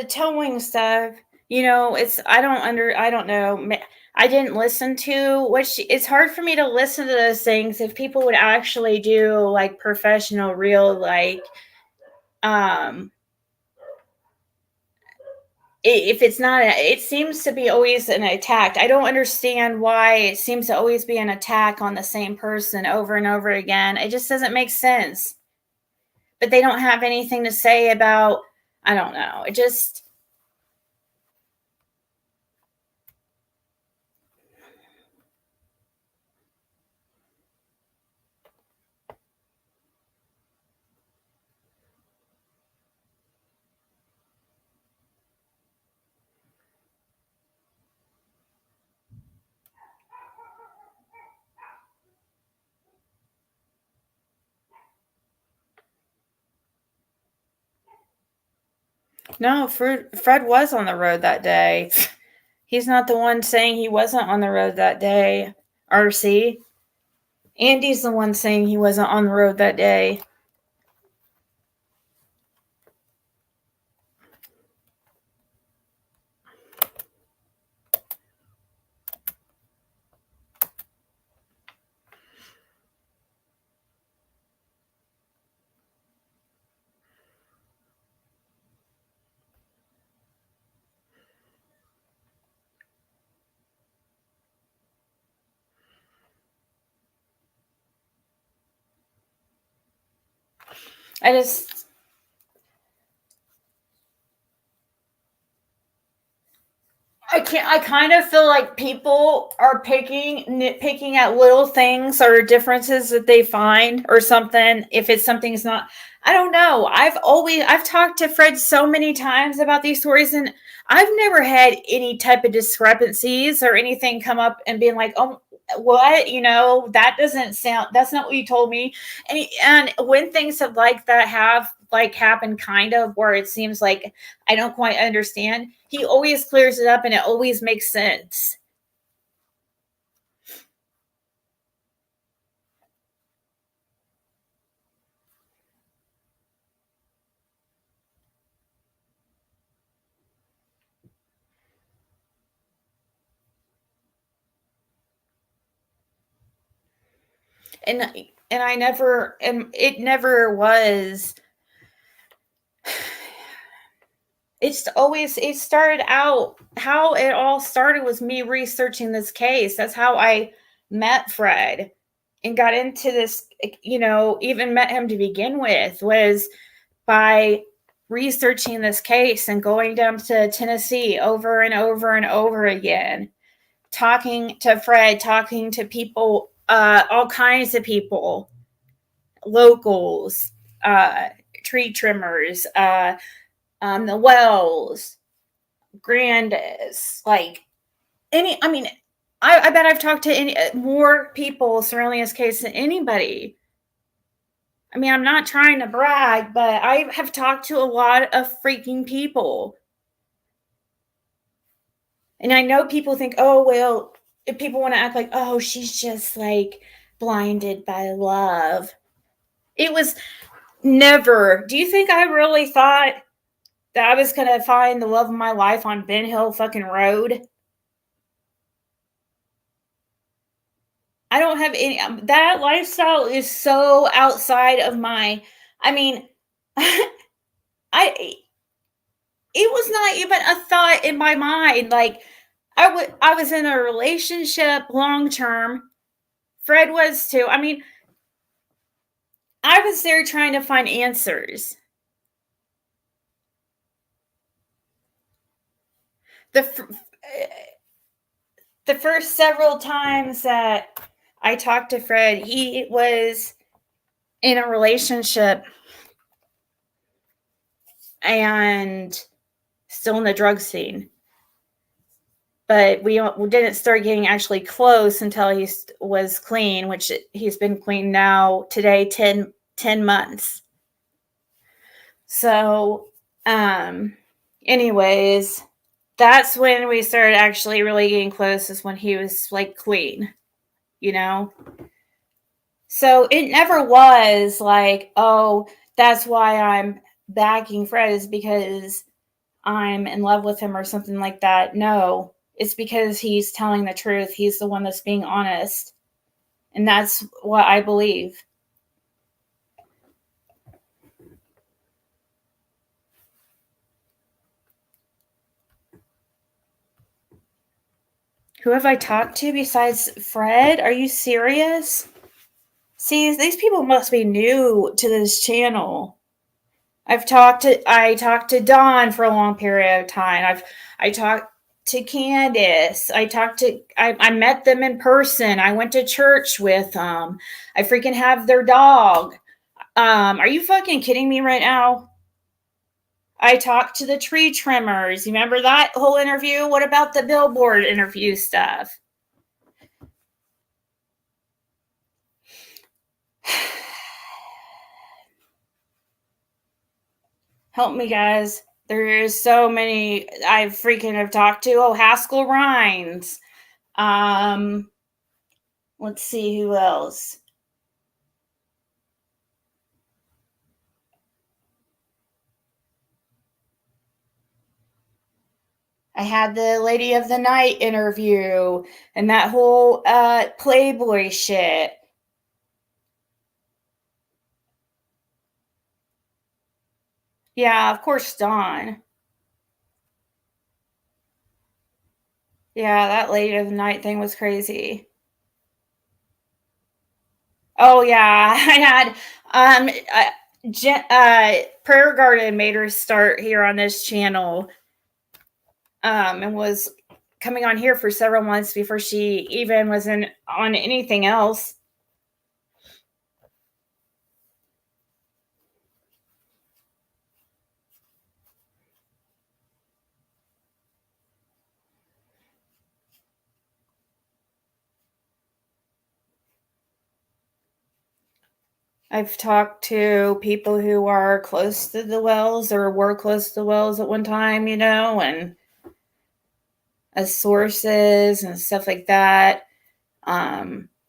towing stuff, I don't know. I didn't listen to it's hard for me to listen to those things if people would actually do like professional, real, like, if it's not, it seems to be always an attack. I don't understand why it seems to always be an attack on the same person over and over again. It just doesn't make sense. But they don't have anything to say about, I don't know. It just, no, Fred was on the road that day. He's not the one saying he wasn't on the road that day, RC. Andy's the one saying he wasn't on the road that day. I kind of feel like people are nitpicking at little things or differences that they find or something. If it's something's not, I don't know. I've talked to Fred so many times about these stories, and I've never had any type of discrepancies or anything come up and being like, oh, what, that doesn't sound, that's not what you told me. And when things have like that have like happened, kind of where it seems like I don't quite understand, he always clears it up and it always makes sense. And I never, and it never was, it started out, how it all started was me researching this case. That's how I met Fred and got into this, even met him to begin with, was by researching this case and going down to Tennessee over and over and over again, talking to Fred, talking to people, all kinds of people, locals, tree trimmers, the Wells, Grandis, like I bet I've talked to more people surrounding this case than anybody. I mean, I'm not trying to brag, but I have talked to a lot of freaking people. And I know people think, oh, well, if people want to act like, oh, she's just like blinded by love. It was never. Do you think I really thought that I was going to find the love of my life on Ben Hill fucking Road? I don't have any, that lifestyle is so outside of my, I mean, it was not even a thought in my mind. Like, I was in a relationship long term. Fred was too. I mean, I was there trying to find answers. The first several times that I talked to Fred, he was in a relationship and still in the drug scene. But we didn't start getting actually close until he was clean, which he's been clean now today, 10 months. So, anyways, that's when we started actually really getting close, is when he was like clean, So it never was like, oh, that's why I'm backing Fred, is because I'm in love with him or something like that. No, it's because he's telling the truth. He's the one that's being honest. And that's what I believe. Who have I talked to besides Fred? Are you serious? See, these people must be new to this channel. I talked to Dawn for a long period of time. I talked to Candace. I met them in person. I went to church with them. I freaking have their dog. Are you fucking kidding me right now? I talked to the tree trimmers. You remember that whole interview? What about the billboard interview stuff? Help me, guys. There's so many I freaking have talked to. Oh, Haskell Rhines. Let's see who else. I had the Lady of the Night interview and that whole Playboy shit. Yeah, of course, Dawn. Yeah, that Lady of the Night thing was crazy. Oh yeah, I had Prayer Garden made her start here on this channel, and was coming on here for several months before she even was on anything else. I've talked to people who are close to the wells or were close to the wells at one time, and as sources and stuff like that.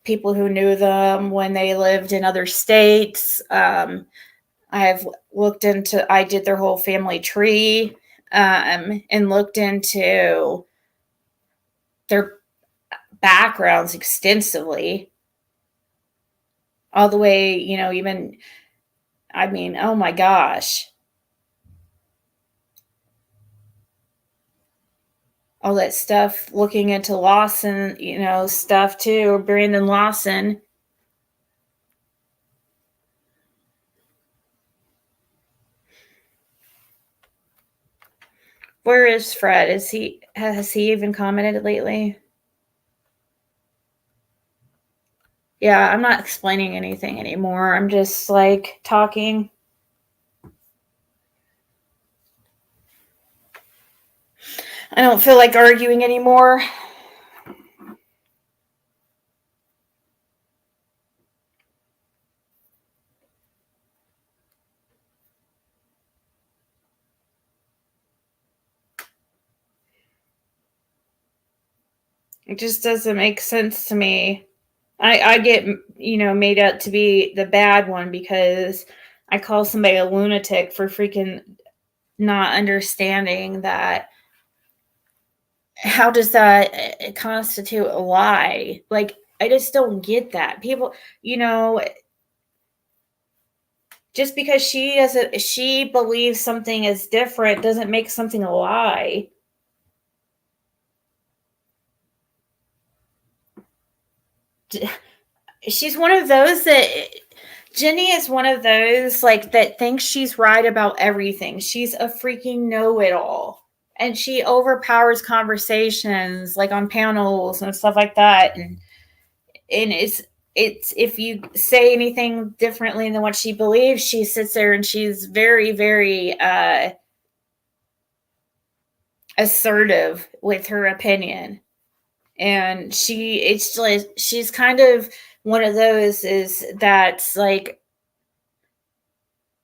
People who knew them when they lived in other states. I did their whole family tree, and looked into their backgrounds extensively. All the way, even, oh my gosh. All that stuff, looking into Lawson, stuff too, Brandon Lawson. Where is Fred? Has he even commented lately? Yeah, I'm not explaining anything anymore. I'm just like talking. I don't feel like arguing anymore. It just doesn't make sense to me. I get, made out to be the bad one because I call somebody a lunatic for freaking not understanding that. How does that constitute a lie? Like, I just don't get that. People, just because she believes something is different doesn't make something a lie. She's one of those Jenny is one of those that thinks she's right about everything. She's a freaking know-it-all. And she overpowers conversations on panels and stuff like that. And it's if you say anything differently than what she believes, she sits there and she's very, very assertive with her opinion. And she's kind of one of those that's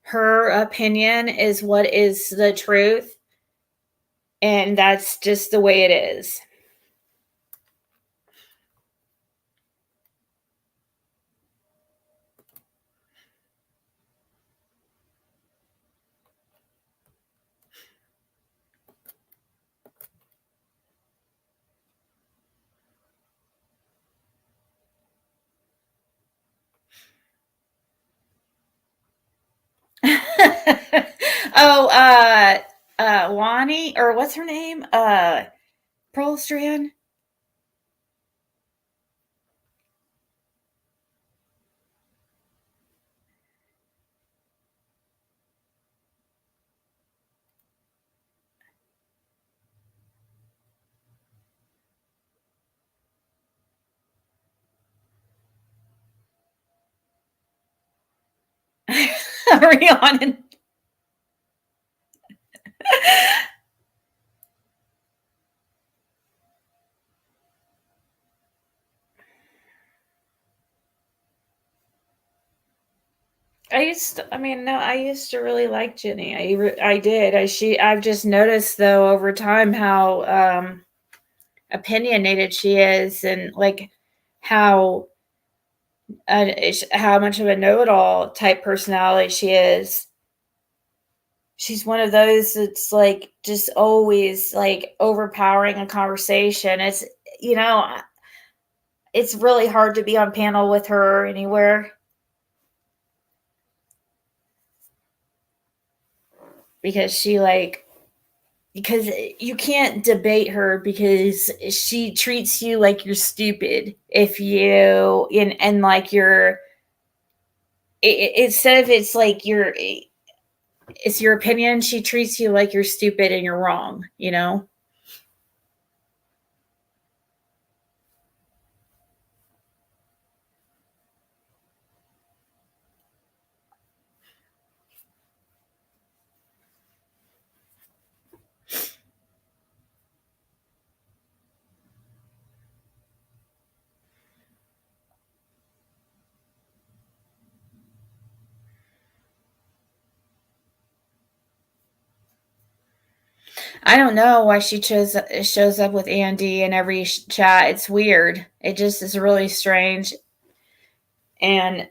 her opinion is what is the truth, and that's just the way it is. Oh, Lonnie, or what's her name? Pearl Strand. Rihanna. I used to really like Jenny. I did. I've just noticed though over time how opinionated she is, and like how how much of a know-it-all type personality she is. She's one of those that's like just always like overpowering a conversation. You know, it's really hard to be on panel with her anywhere because because you can't debate her because she treats you like you're stupid if you and like you're instead of it's your opinion, she treats you like you're stupid and you're wrong, you know? I don't know why she shows up with Andy in every chat. It's weird. It just is really strange. And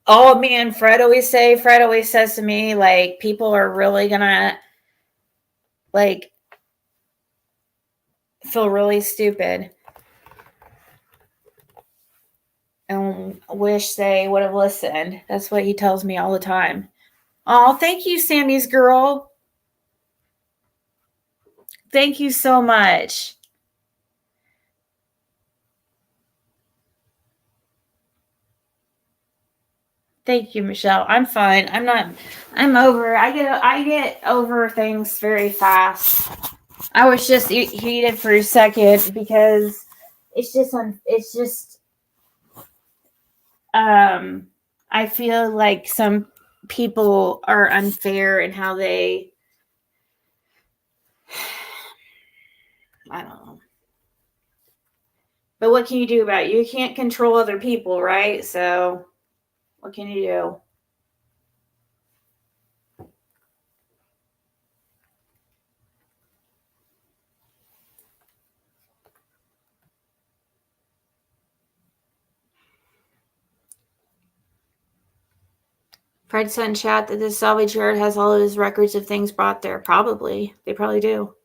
oh man, Fred always says to me, like, people are really gonna like feel really stupid and wish they would have listened. That's what he tells me all the time. Oh, thank you, Sammy's girl. Thank you so much. Thank you, Michelle. I'm fine. I'm over. I get over things very fast. I was just heated for a second because it's just I feel like some people are unfair in how they I don't know. But what can you do about it? You can't control other people, right? So what can you do? Fred said in chat that the salvage yard has all of his records of things brought there. Probably. They probably do.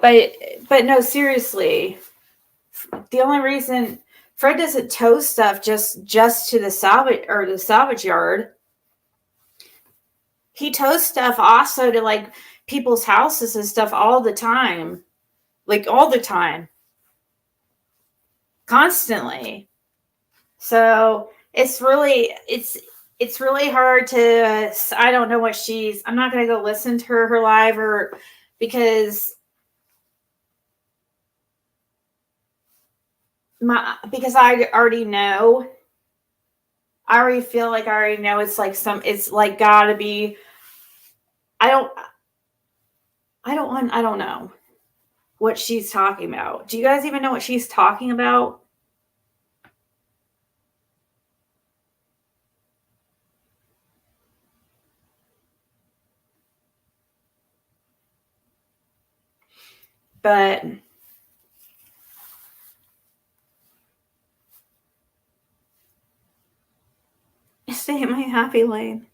But no, seriously. The only reason Fred doesn't tow stuff just to the salvage yard. He tows stuff also to like people's houses and stuff all the time. Like all the time. Constantly. So it's really hard to I don't know what I'm not gonna go listen to her live or because I already know. I already feel like I already know it's like gotta be I don't know what she's talking about. Do you guys even know what she's talking about? But stay in my happy lane.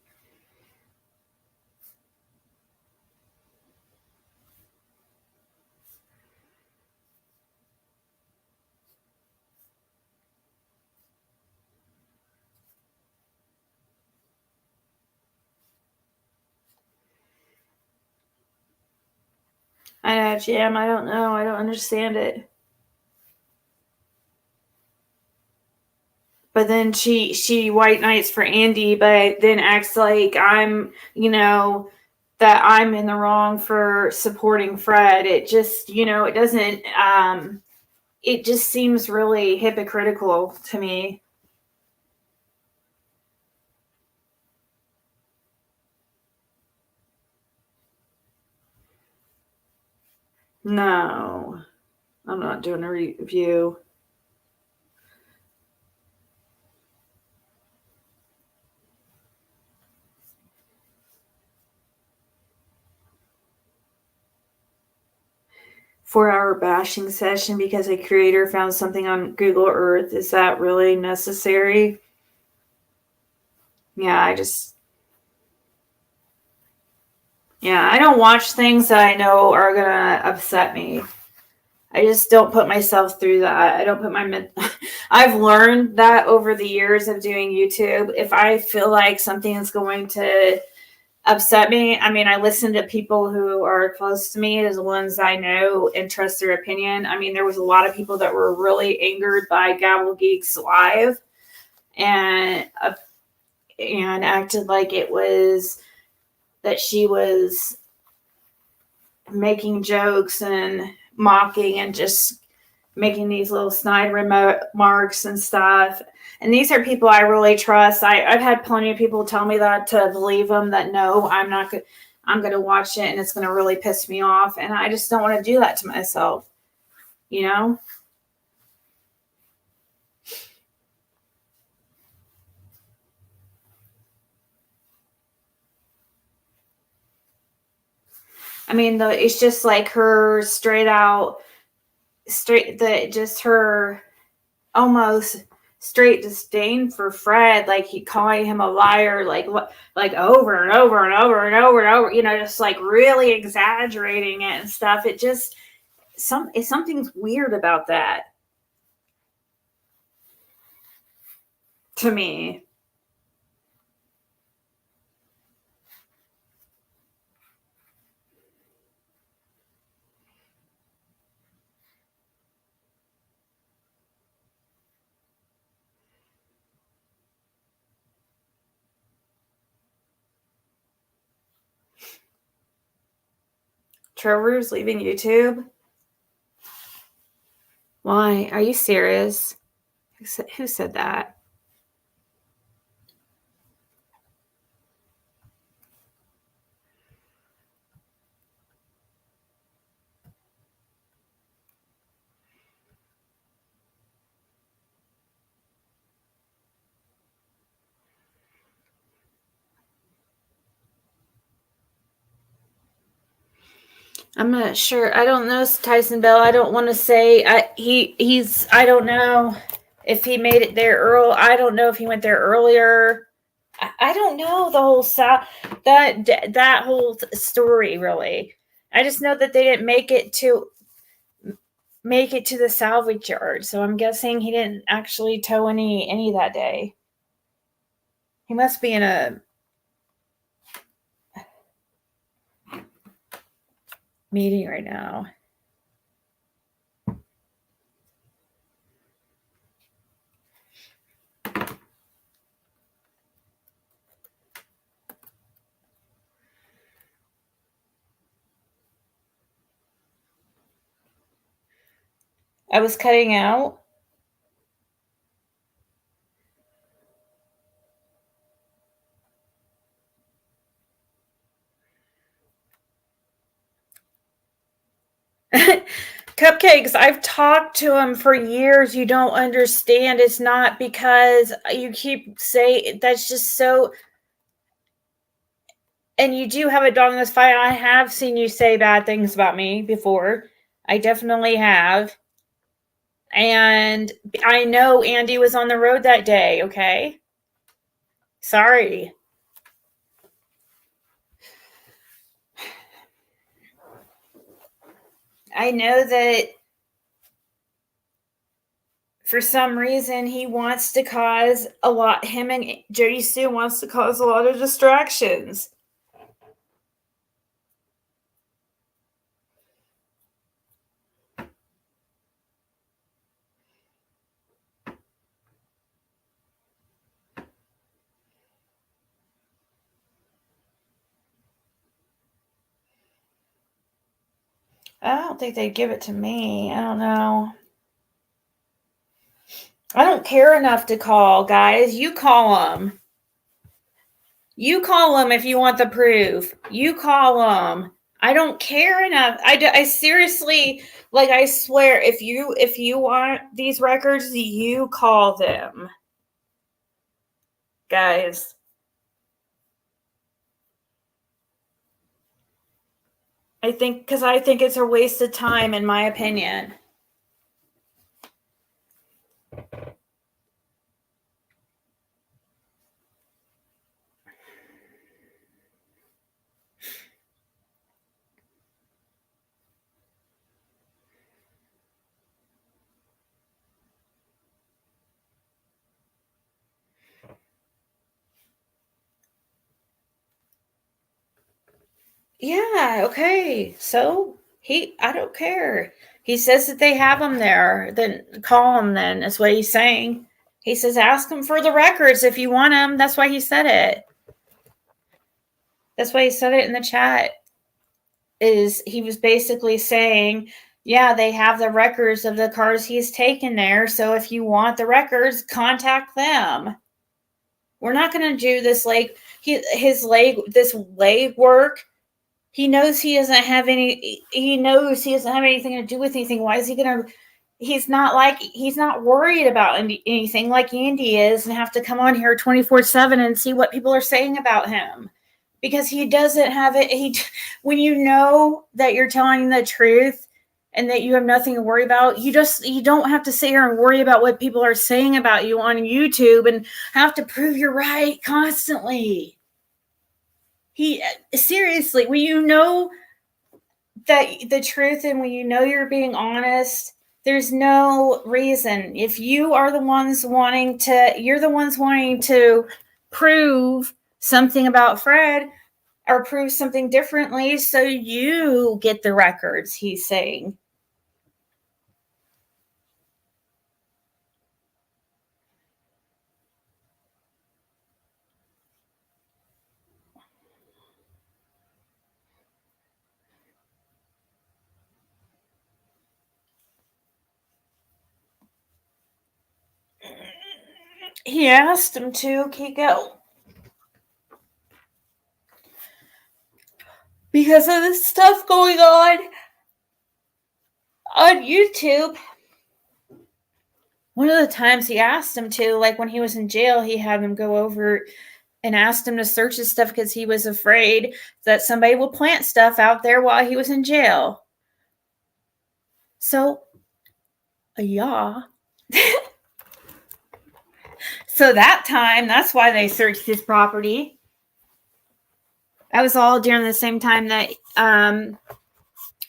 I know, Jim. I don't know. I don't understand it. But then she white knights for Andy, but then acts like I'm, that I'm in the wrong for supporting Fred. It just, it doesn't, it just seems really hypocritical to me. No, I'm not doing a review. Four-hour bashing session because a creator found something on Google Earth. Is that really necessary? Yeah, I don't watch things that I know are going to upset me. I just don't put myself through that. I don't put I've learned that over the years of doing YouTube. If I feel like something is going to upset me, I listen to people who are close to me, as the ones I know and trust their opinion. There was a lot of people that were really angered by Gabble Geeks Live and acted like it was that she was making jokes and mocking and just making these little snide remarks and stuff. And these are people I really trust. I've had plenty of people tell me that to believe them, that no, I'm not good. I'm going to watch it and it's going to really piss me off. And I just don't want to do that to myself, you know? It's just like her her almost straight disdain for Fred, like he calling him a liar, like over and over and over and over and over, just like really exaggerating it and stuff. It just something's weird about that to me. Trevor's leaving YouTube. Why? Are you serious? Who said that? I'm not sure. I don't know, Tyson Bell. I don't want to say he's. I don't know if he made it there early. I don't know if he went there earlier. I don't know the whole that whole story really. I just know that they didn't make it to the salvage yard. So I'm guessing he didn't actually tow any that day. He must be in a meeting right now. I was cutting out. Cupcakes, I've talked to him for years. You don't understand. It's not because you keep saying that's just so. And you do have a dog in this fight. I have seen you say bad things about me before. I definitely have. And I know Andy was on the road that day, okay? Sorry. I know that for some reason he wants to cause a lot, him and Jodisue wants to cause a lot of distractions. I don't think they'd give it to me. I don't know. I don't care enough to call, guys. You call them. You call them if you want the proof. You call them. I don't care enough. I seriously, like, I swear, if you want these records, you call them, guys. I think it's a waste of time, in my opinion. Yeah, okay. So I don't care. He says that they have them there. Then call him then, is what he's saying. He says, ask him for the records if you want them. That's why he said it. That's why he said it in the chat. Is he was basically saying, yeah, they have the records of the cars he's taken there. So if you want the records, contact them. We're not going to do this this leg work. He knows he doesn't have anything to do with anything. Why is he going to? He's not worried about anything like Andy is, and have to come on here 24/7 and see what people are saying about him, because he doesn't have it. When you know that you're telling the truth and that you have nothing to worry about, you don't have to sit here and worry about what people are saying about you on YouTube and have to prove you're right constantly. Seriously, when you know that the truth and when you know you're being honest, there's no reason. If you are the ones wanting to prove something about Fred or prove something differently, so you get the records, he's saying. He asked him to, Kiko. Because of the stuff going on YouTube. One of the times he asked him to, like when he was in jail, he had him go over and asked him to search his stuff because he was afraid that somebody would plant stuff out there while he was in jail. So, yeah. So that time, that's why they searched his property. That was all during the same time that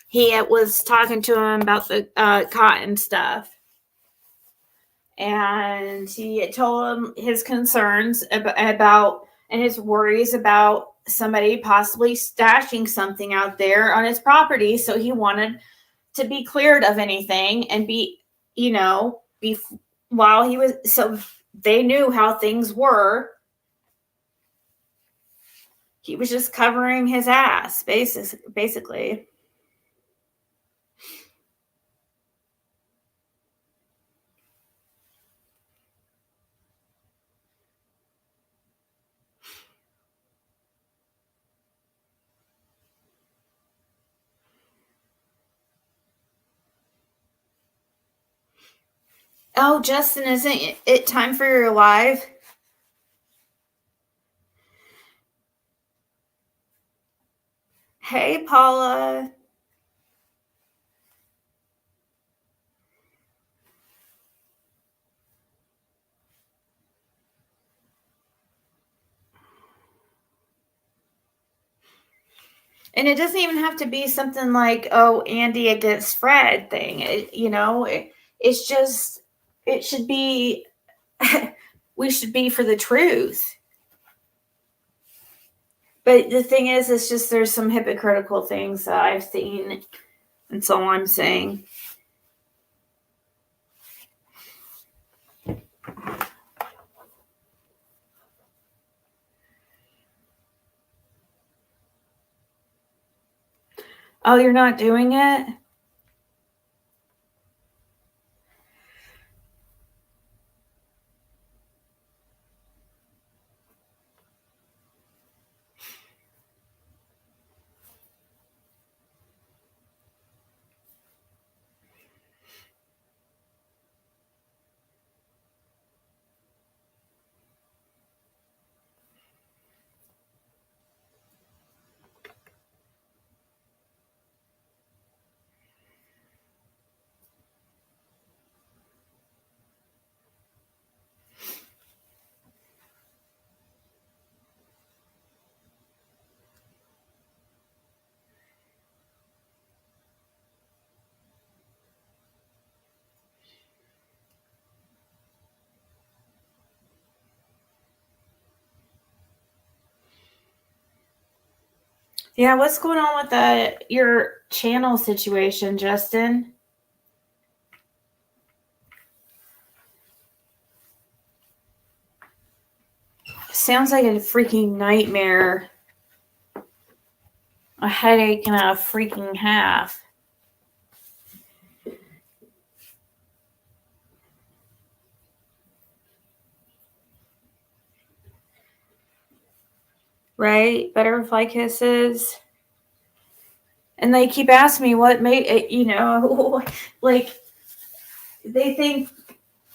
he was talking to him about the cotton stuff. And he told him his concerns about and his worries about somebody possibly stashing something out there on his property. So he wanted to be cleared of anything and while he was, so they knew how things were. He was just covering his ass, basically. Oh, Justin, isn't it time for your live? Hey, Paula. And it doesn't even have to be something like, oh, Andy against Fred thing. It's just, it should be, we should be for the truth. But the thing is, it's just there's some hypocritical things that I've seen. That's all I'm saying. Oh, you're not doing it? Yeah, what's going on with your channel situation, Justin? Sounds like a freaking nightmare. A headache and a freaking half. Right? Butterfly kisses. And they keep asking me what made it, like they think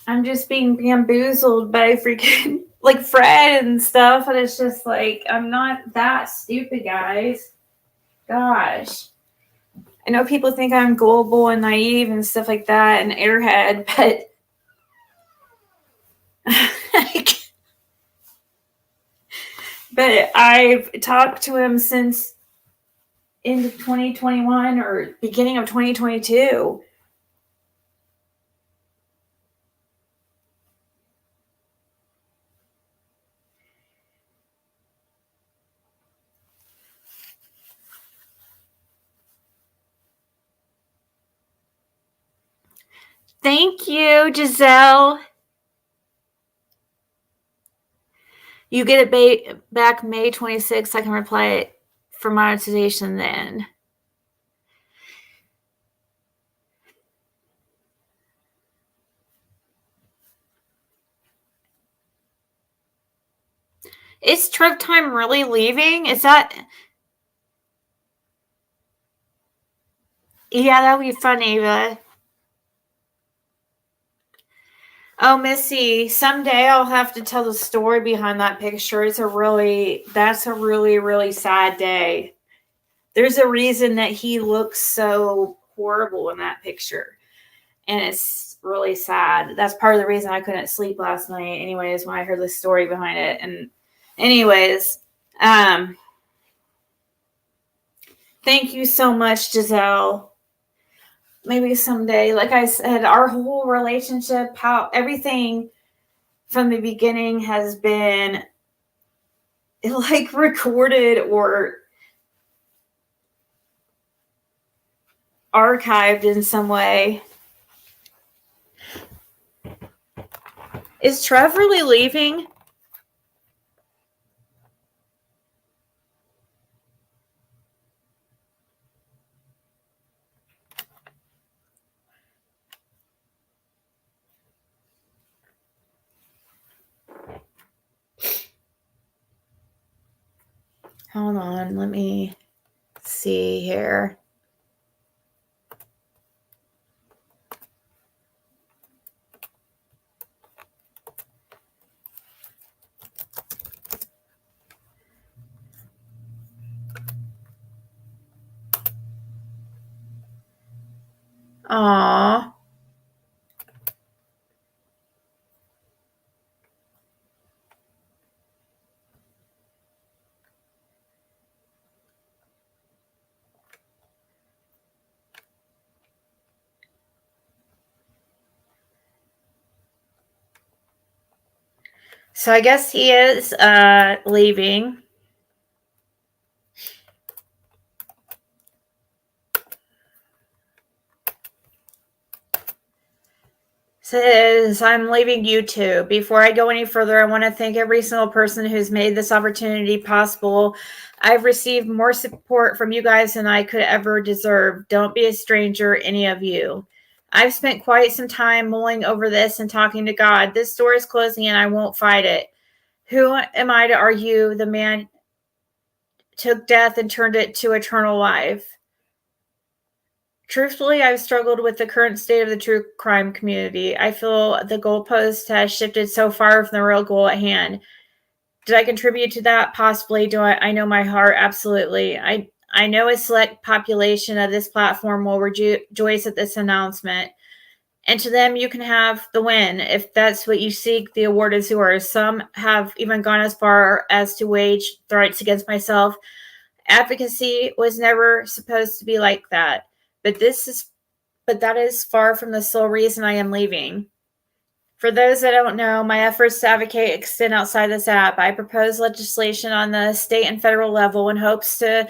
I'm just being bamboozled by freaking like Fred and stuff. And it's just like, I'm not that stupid, guys. Gosh. I know people think I'm gullible and naive and stuff like that and airhead, but but I've talked to him since end of 2021 or beginning of 2022. Thank you, Giselle. You get it back May 26th. I can reply it for monetization then. Is Trip Time really leaving? Is that... Yeah, that would be funny, but... Oh, Missy, someday I'll have to tell the story behind that picture. That's a really, really sad day. There's a reason that he looks so horrible in that picture. And it's really sad. That's part of the reason I couldn't sleep last night, anyways, when I heard the story behind it. And anyways, thank you so much, Giselle. Maybe someday, like I said, our whole relationship, how everything from the beginning has been like recorded or archived in some way. Is Trev really leaving? Hold on, let me see here. Aww. So I guess he is leaving. Says, I'm leaving YouTube. Before I go any further, I want to thank every single person who's made this opportunity possible. I've received more support from you guys than I could ever deserve. Don't be a stranger, any of you. I've spent quite some time mulling over this and talking to God. This door is closing and I won't fight it. Who am I to argue? The man took death and turned it to eternal life. Truthfully, I've struggled with the current state of the true crime community. I feel the goalpost has shifted so far from the real goal at hand. Did I contribute to that? Possibly. Do I know my heart? Absolutely. I know a select population of this platform will rejoice at this announcement. And to them, you can have the win. If that's what you seek, the award is yours. Some have even gone as far as to wage threats against myself. Advocacy was never supposed to be like that. But that is far from the sole reason I am leaving. For those that don't know, my efforts to advocate extend outside this app. I propose legislation on the state and federal level in hopes to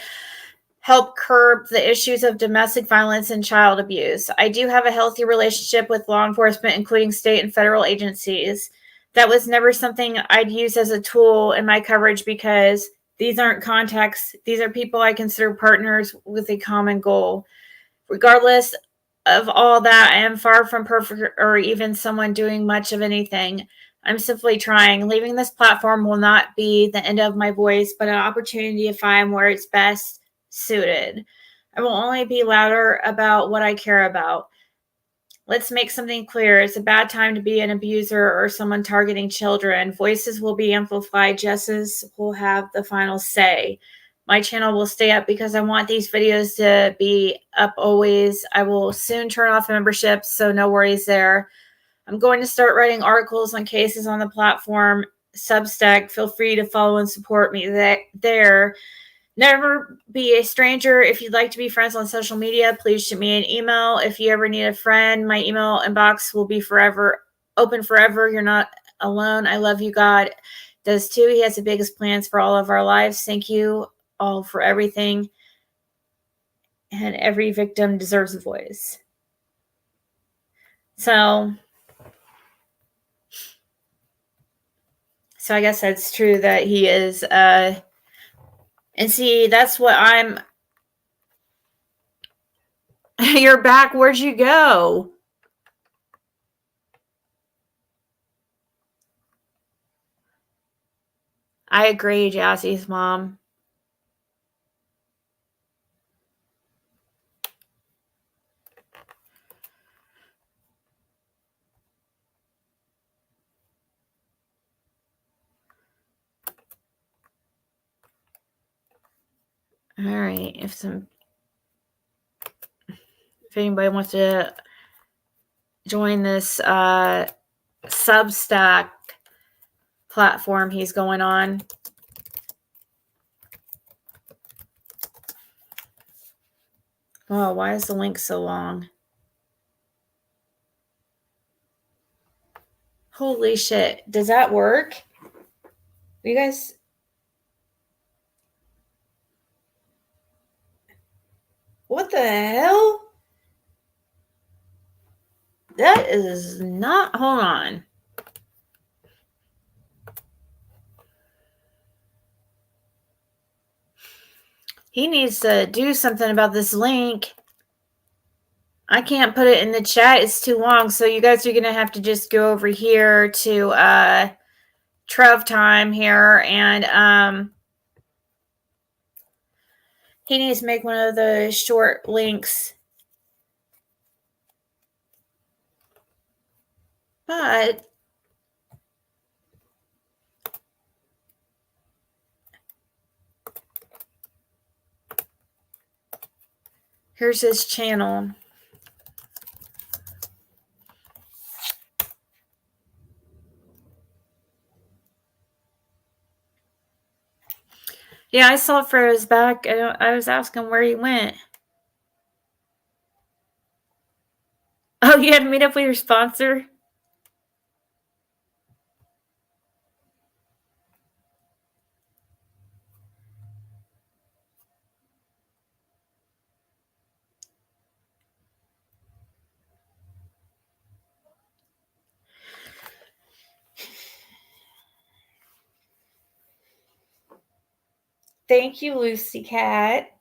help curb the issues of domestic violence and child abuse. I do have a healthy relationship with law enforcement, including state and federal agencies. That was never something I'd use as a tool in my coverage because these aren't contacts. These are people I consider partners with a common goal. Regardless of all that, I am far from perfect or even someone doing much of anything. I'm simply trying. Leaving this platform will not be the end of my voice, but an opportunity to find where it's best suited. I will only be louder about what I care about. Let's make something clear. It's a bad time to be an abuser or someone targeting children. Voices will be amplified. Justice will have the final say. My channel will stay up because I want these videos to be up always. I will soon turn off memberships, so no worries there. I'm going to start writing articles on cases on the platform Substack. Feel free to follow and support me there. Never be a stranger. If you'd like to be friends on social media, please shoot me an email. If you ever need a friend, my email inbox will be forever open forever. You're not alone. I love you. God does too. He has the biggest plans for all of our lives. Thank you all for everything. And every victim deserves a voice. So I guess that's true that he is and see, that's what I'm You're back. Where'd you go? I agree, Jassie's mom. All right. If anybody wants to join this Substack platform he's going on. Oh, why is the link so long? Holy shit. Does that work? You guys... What the hell? That is not... Hold on. He needs to do something about this link. I can't put it in the chat. It's too long. So you guys are going to have to just go over here to Trev time here. And he needs to make one of the short links. But here's his channel. Yeah, I saw Fro's back. I was asking where he went. Oh, you had to meet up with your sponsor? Thank you, Lucy Cat.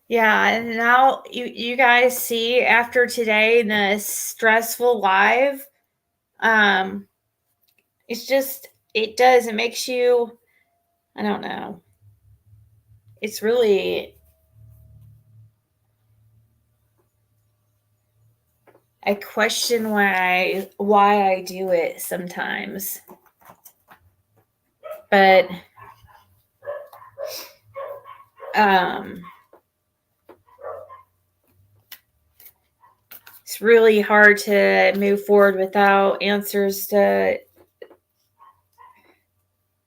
Yeah, and now you guys see after today in the stressful live, it's just it makes you, I don't know. It's really, I question why I do it sometimes. But it's really hard to move forward without answers to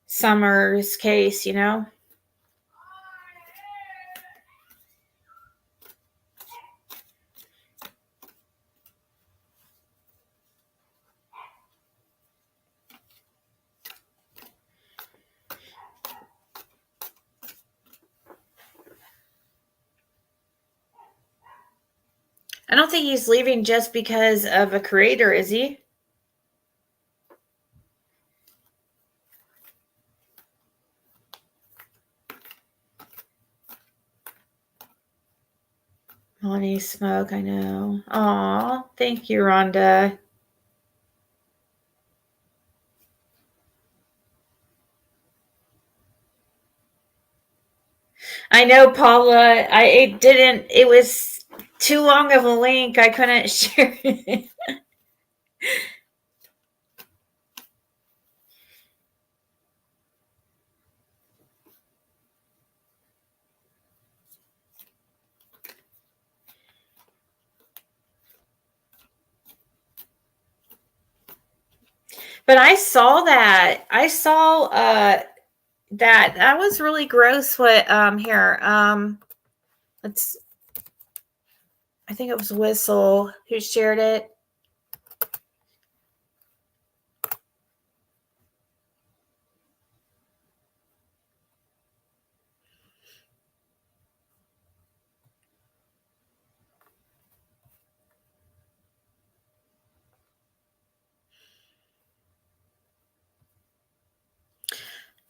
Summer's case, you know? I don't think he's leaving just because of a creator, is he? Money smoke, I know. Aw, thank you, Rhonda. I know, Paula. It was too long of a link. I couldn't share it. But I saw that. I saw that was really gross what here. Let's I think it was Whistle who shared it.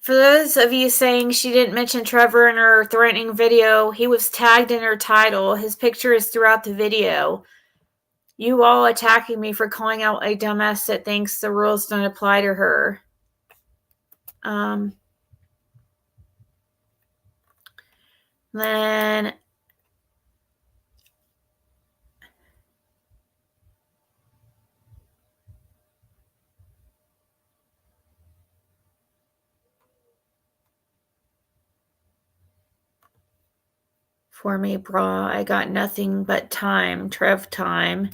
For those of you saying she didn't mention Trevor in her threatening video, he was tagged in her title. His picture is throughout the video. You all attacking me for calling out a dumbass that thinks the rules don't apply to her. Then for me, brah, I got nothing but time. Trev time.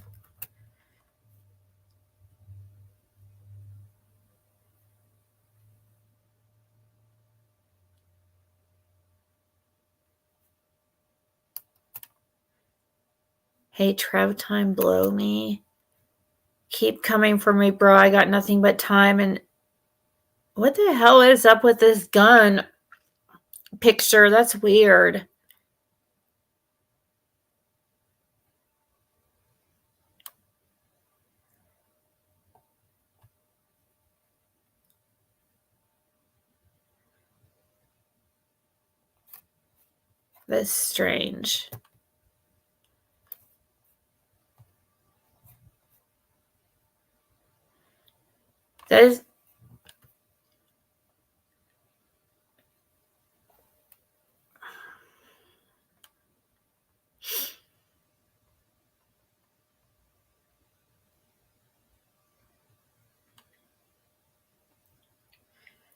Hey, Trev time, blow me. Keep coming for me, bro. I got nothing but time. And what the hell is up with this gun picture? That's weird. That's strange. That is.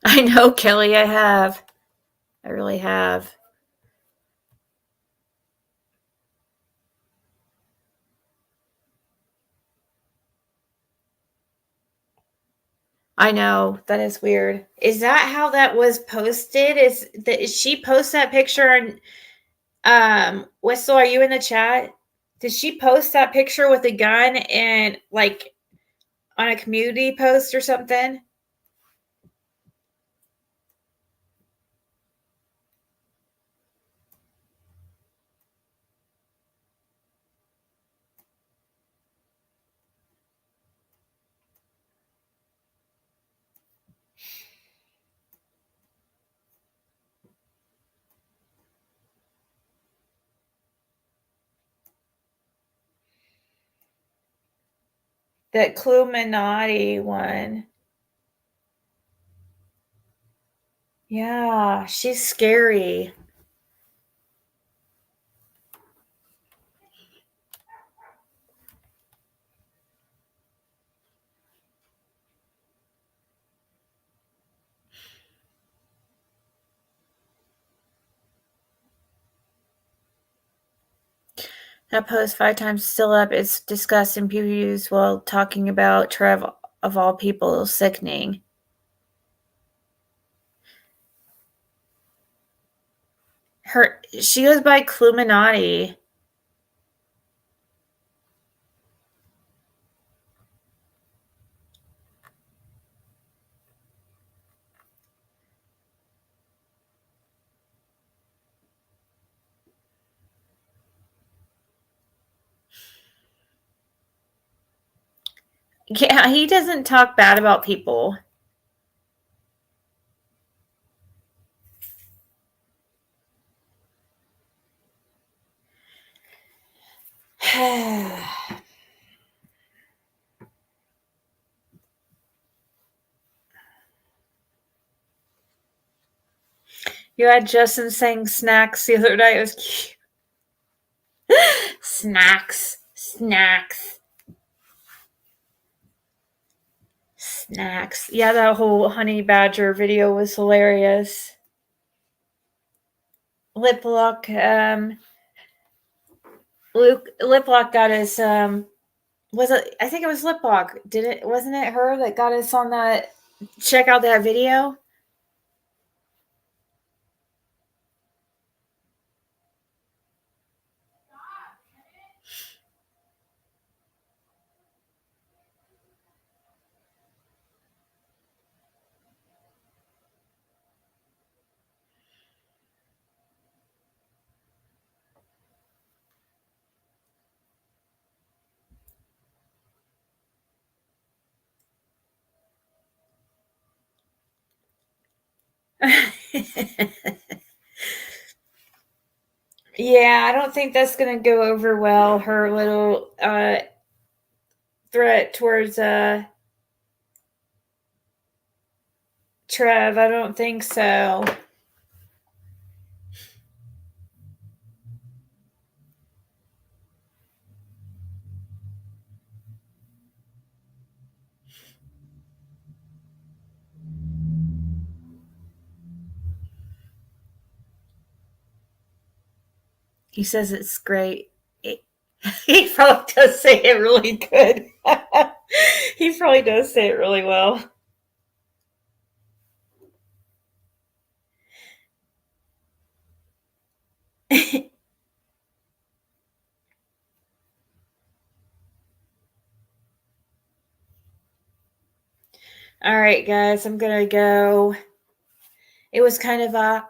I know, Kelly, I have. I really have. I know, that is weird. Is that how that was posted? Is she post that picture and Whistle, are you in the chat? Did she post that picture with a gun and like on a community post or something? That Cluminati one. Yeah, she's scary. That post 5 times still up. It's discussed in previews while talking about Trev, of all people, sickening. She goes by Cluminati. Yeah, he doesn't talk bad about people. You had Justin saying snacks the other night. It was cute. Snacks. Yeah, that whole honey badger video was hilarious. Lip lock. Lip lock got us. Was it? I think it was lip lock. Wasn't it her that got us on that? Check out that video. Yeah, I don't think that's gonna go over well. Her little threat towards Trev. I don't think so. He says it's great. He probably does say it really good. He probably does say it really well. All right, guys, I'm gonna go. It was kind of a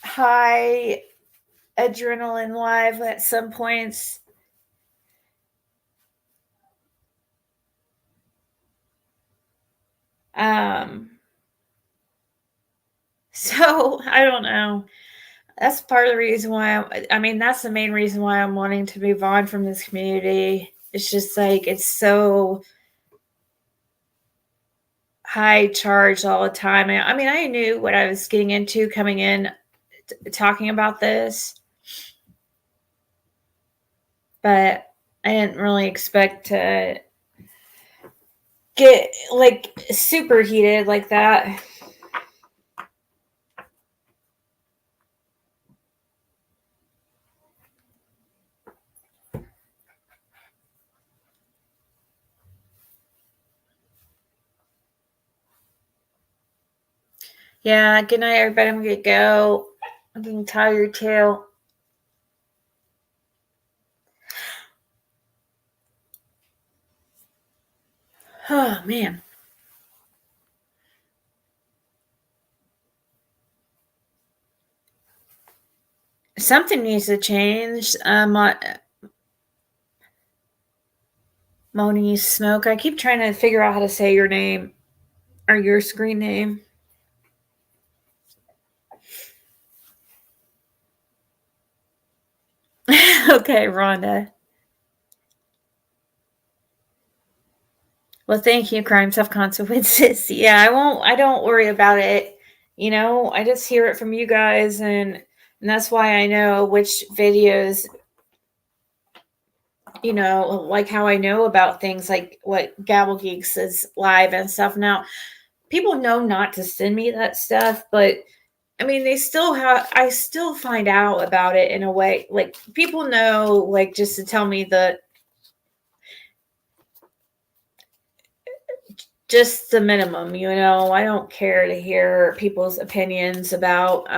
high adrenaline live at some points. So I don't know. That's part of the reason why I mean, that's the main reason why I'm wanting to move on from this community. It's just like it's so high charged all the time. I mean, I knew what I was getting into coming in talking about this, but I didn't really expect to get like super heated like that. Yeah, good night, everybody. I'm gonna go. I'm getting tired too. Oh man. Something needs to change. Moni Smoke. I keep trying to figure out how to say your name or your screen name. Okay, Rhonda. Well, thank you. Crimes have consequences. Yeah, I don't worry about it. You know, I just hear it from you guys, and that's why I know which videos, you know, like how I know about things like what Gabble Geeks is live and stuff. Now, people know not to send me that stuff, but I mean, I still find out about it in a way. Like, people know, like, just to tell me just the minimum, you know. I don't care to hear people's opinions about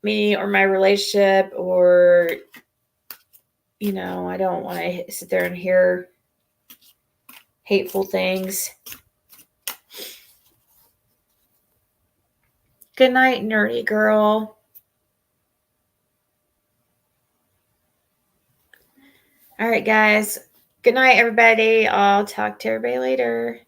me or my relationship, or, you know, I don't want to sit there and hear hateful things. Good night, nerdy girl. All right, guys. Good night, everybody. I'll talk to everybody later.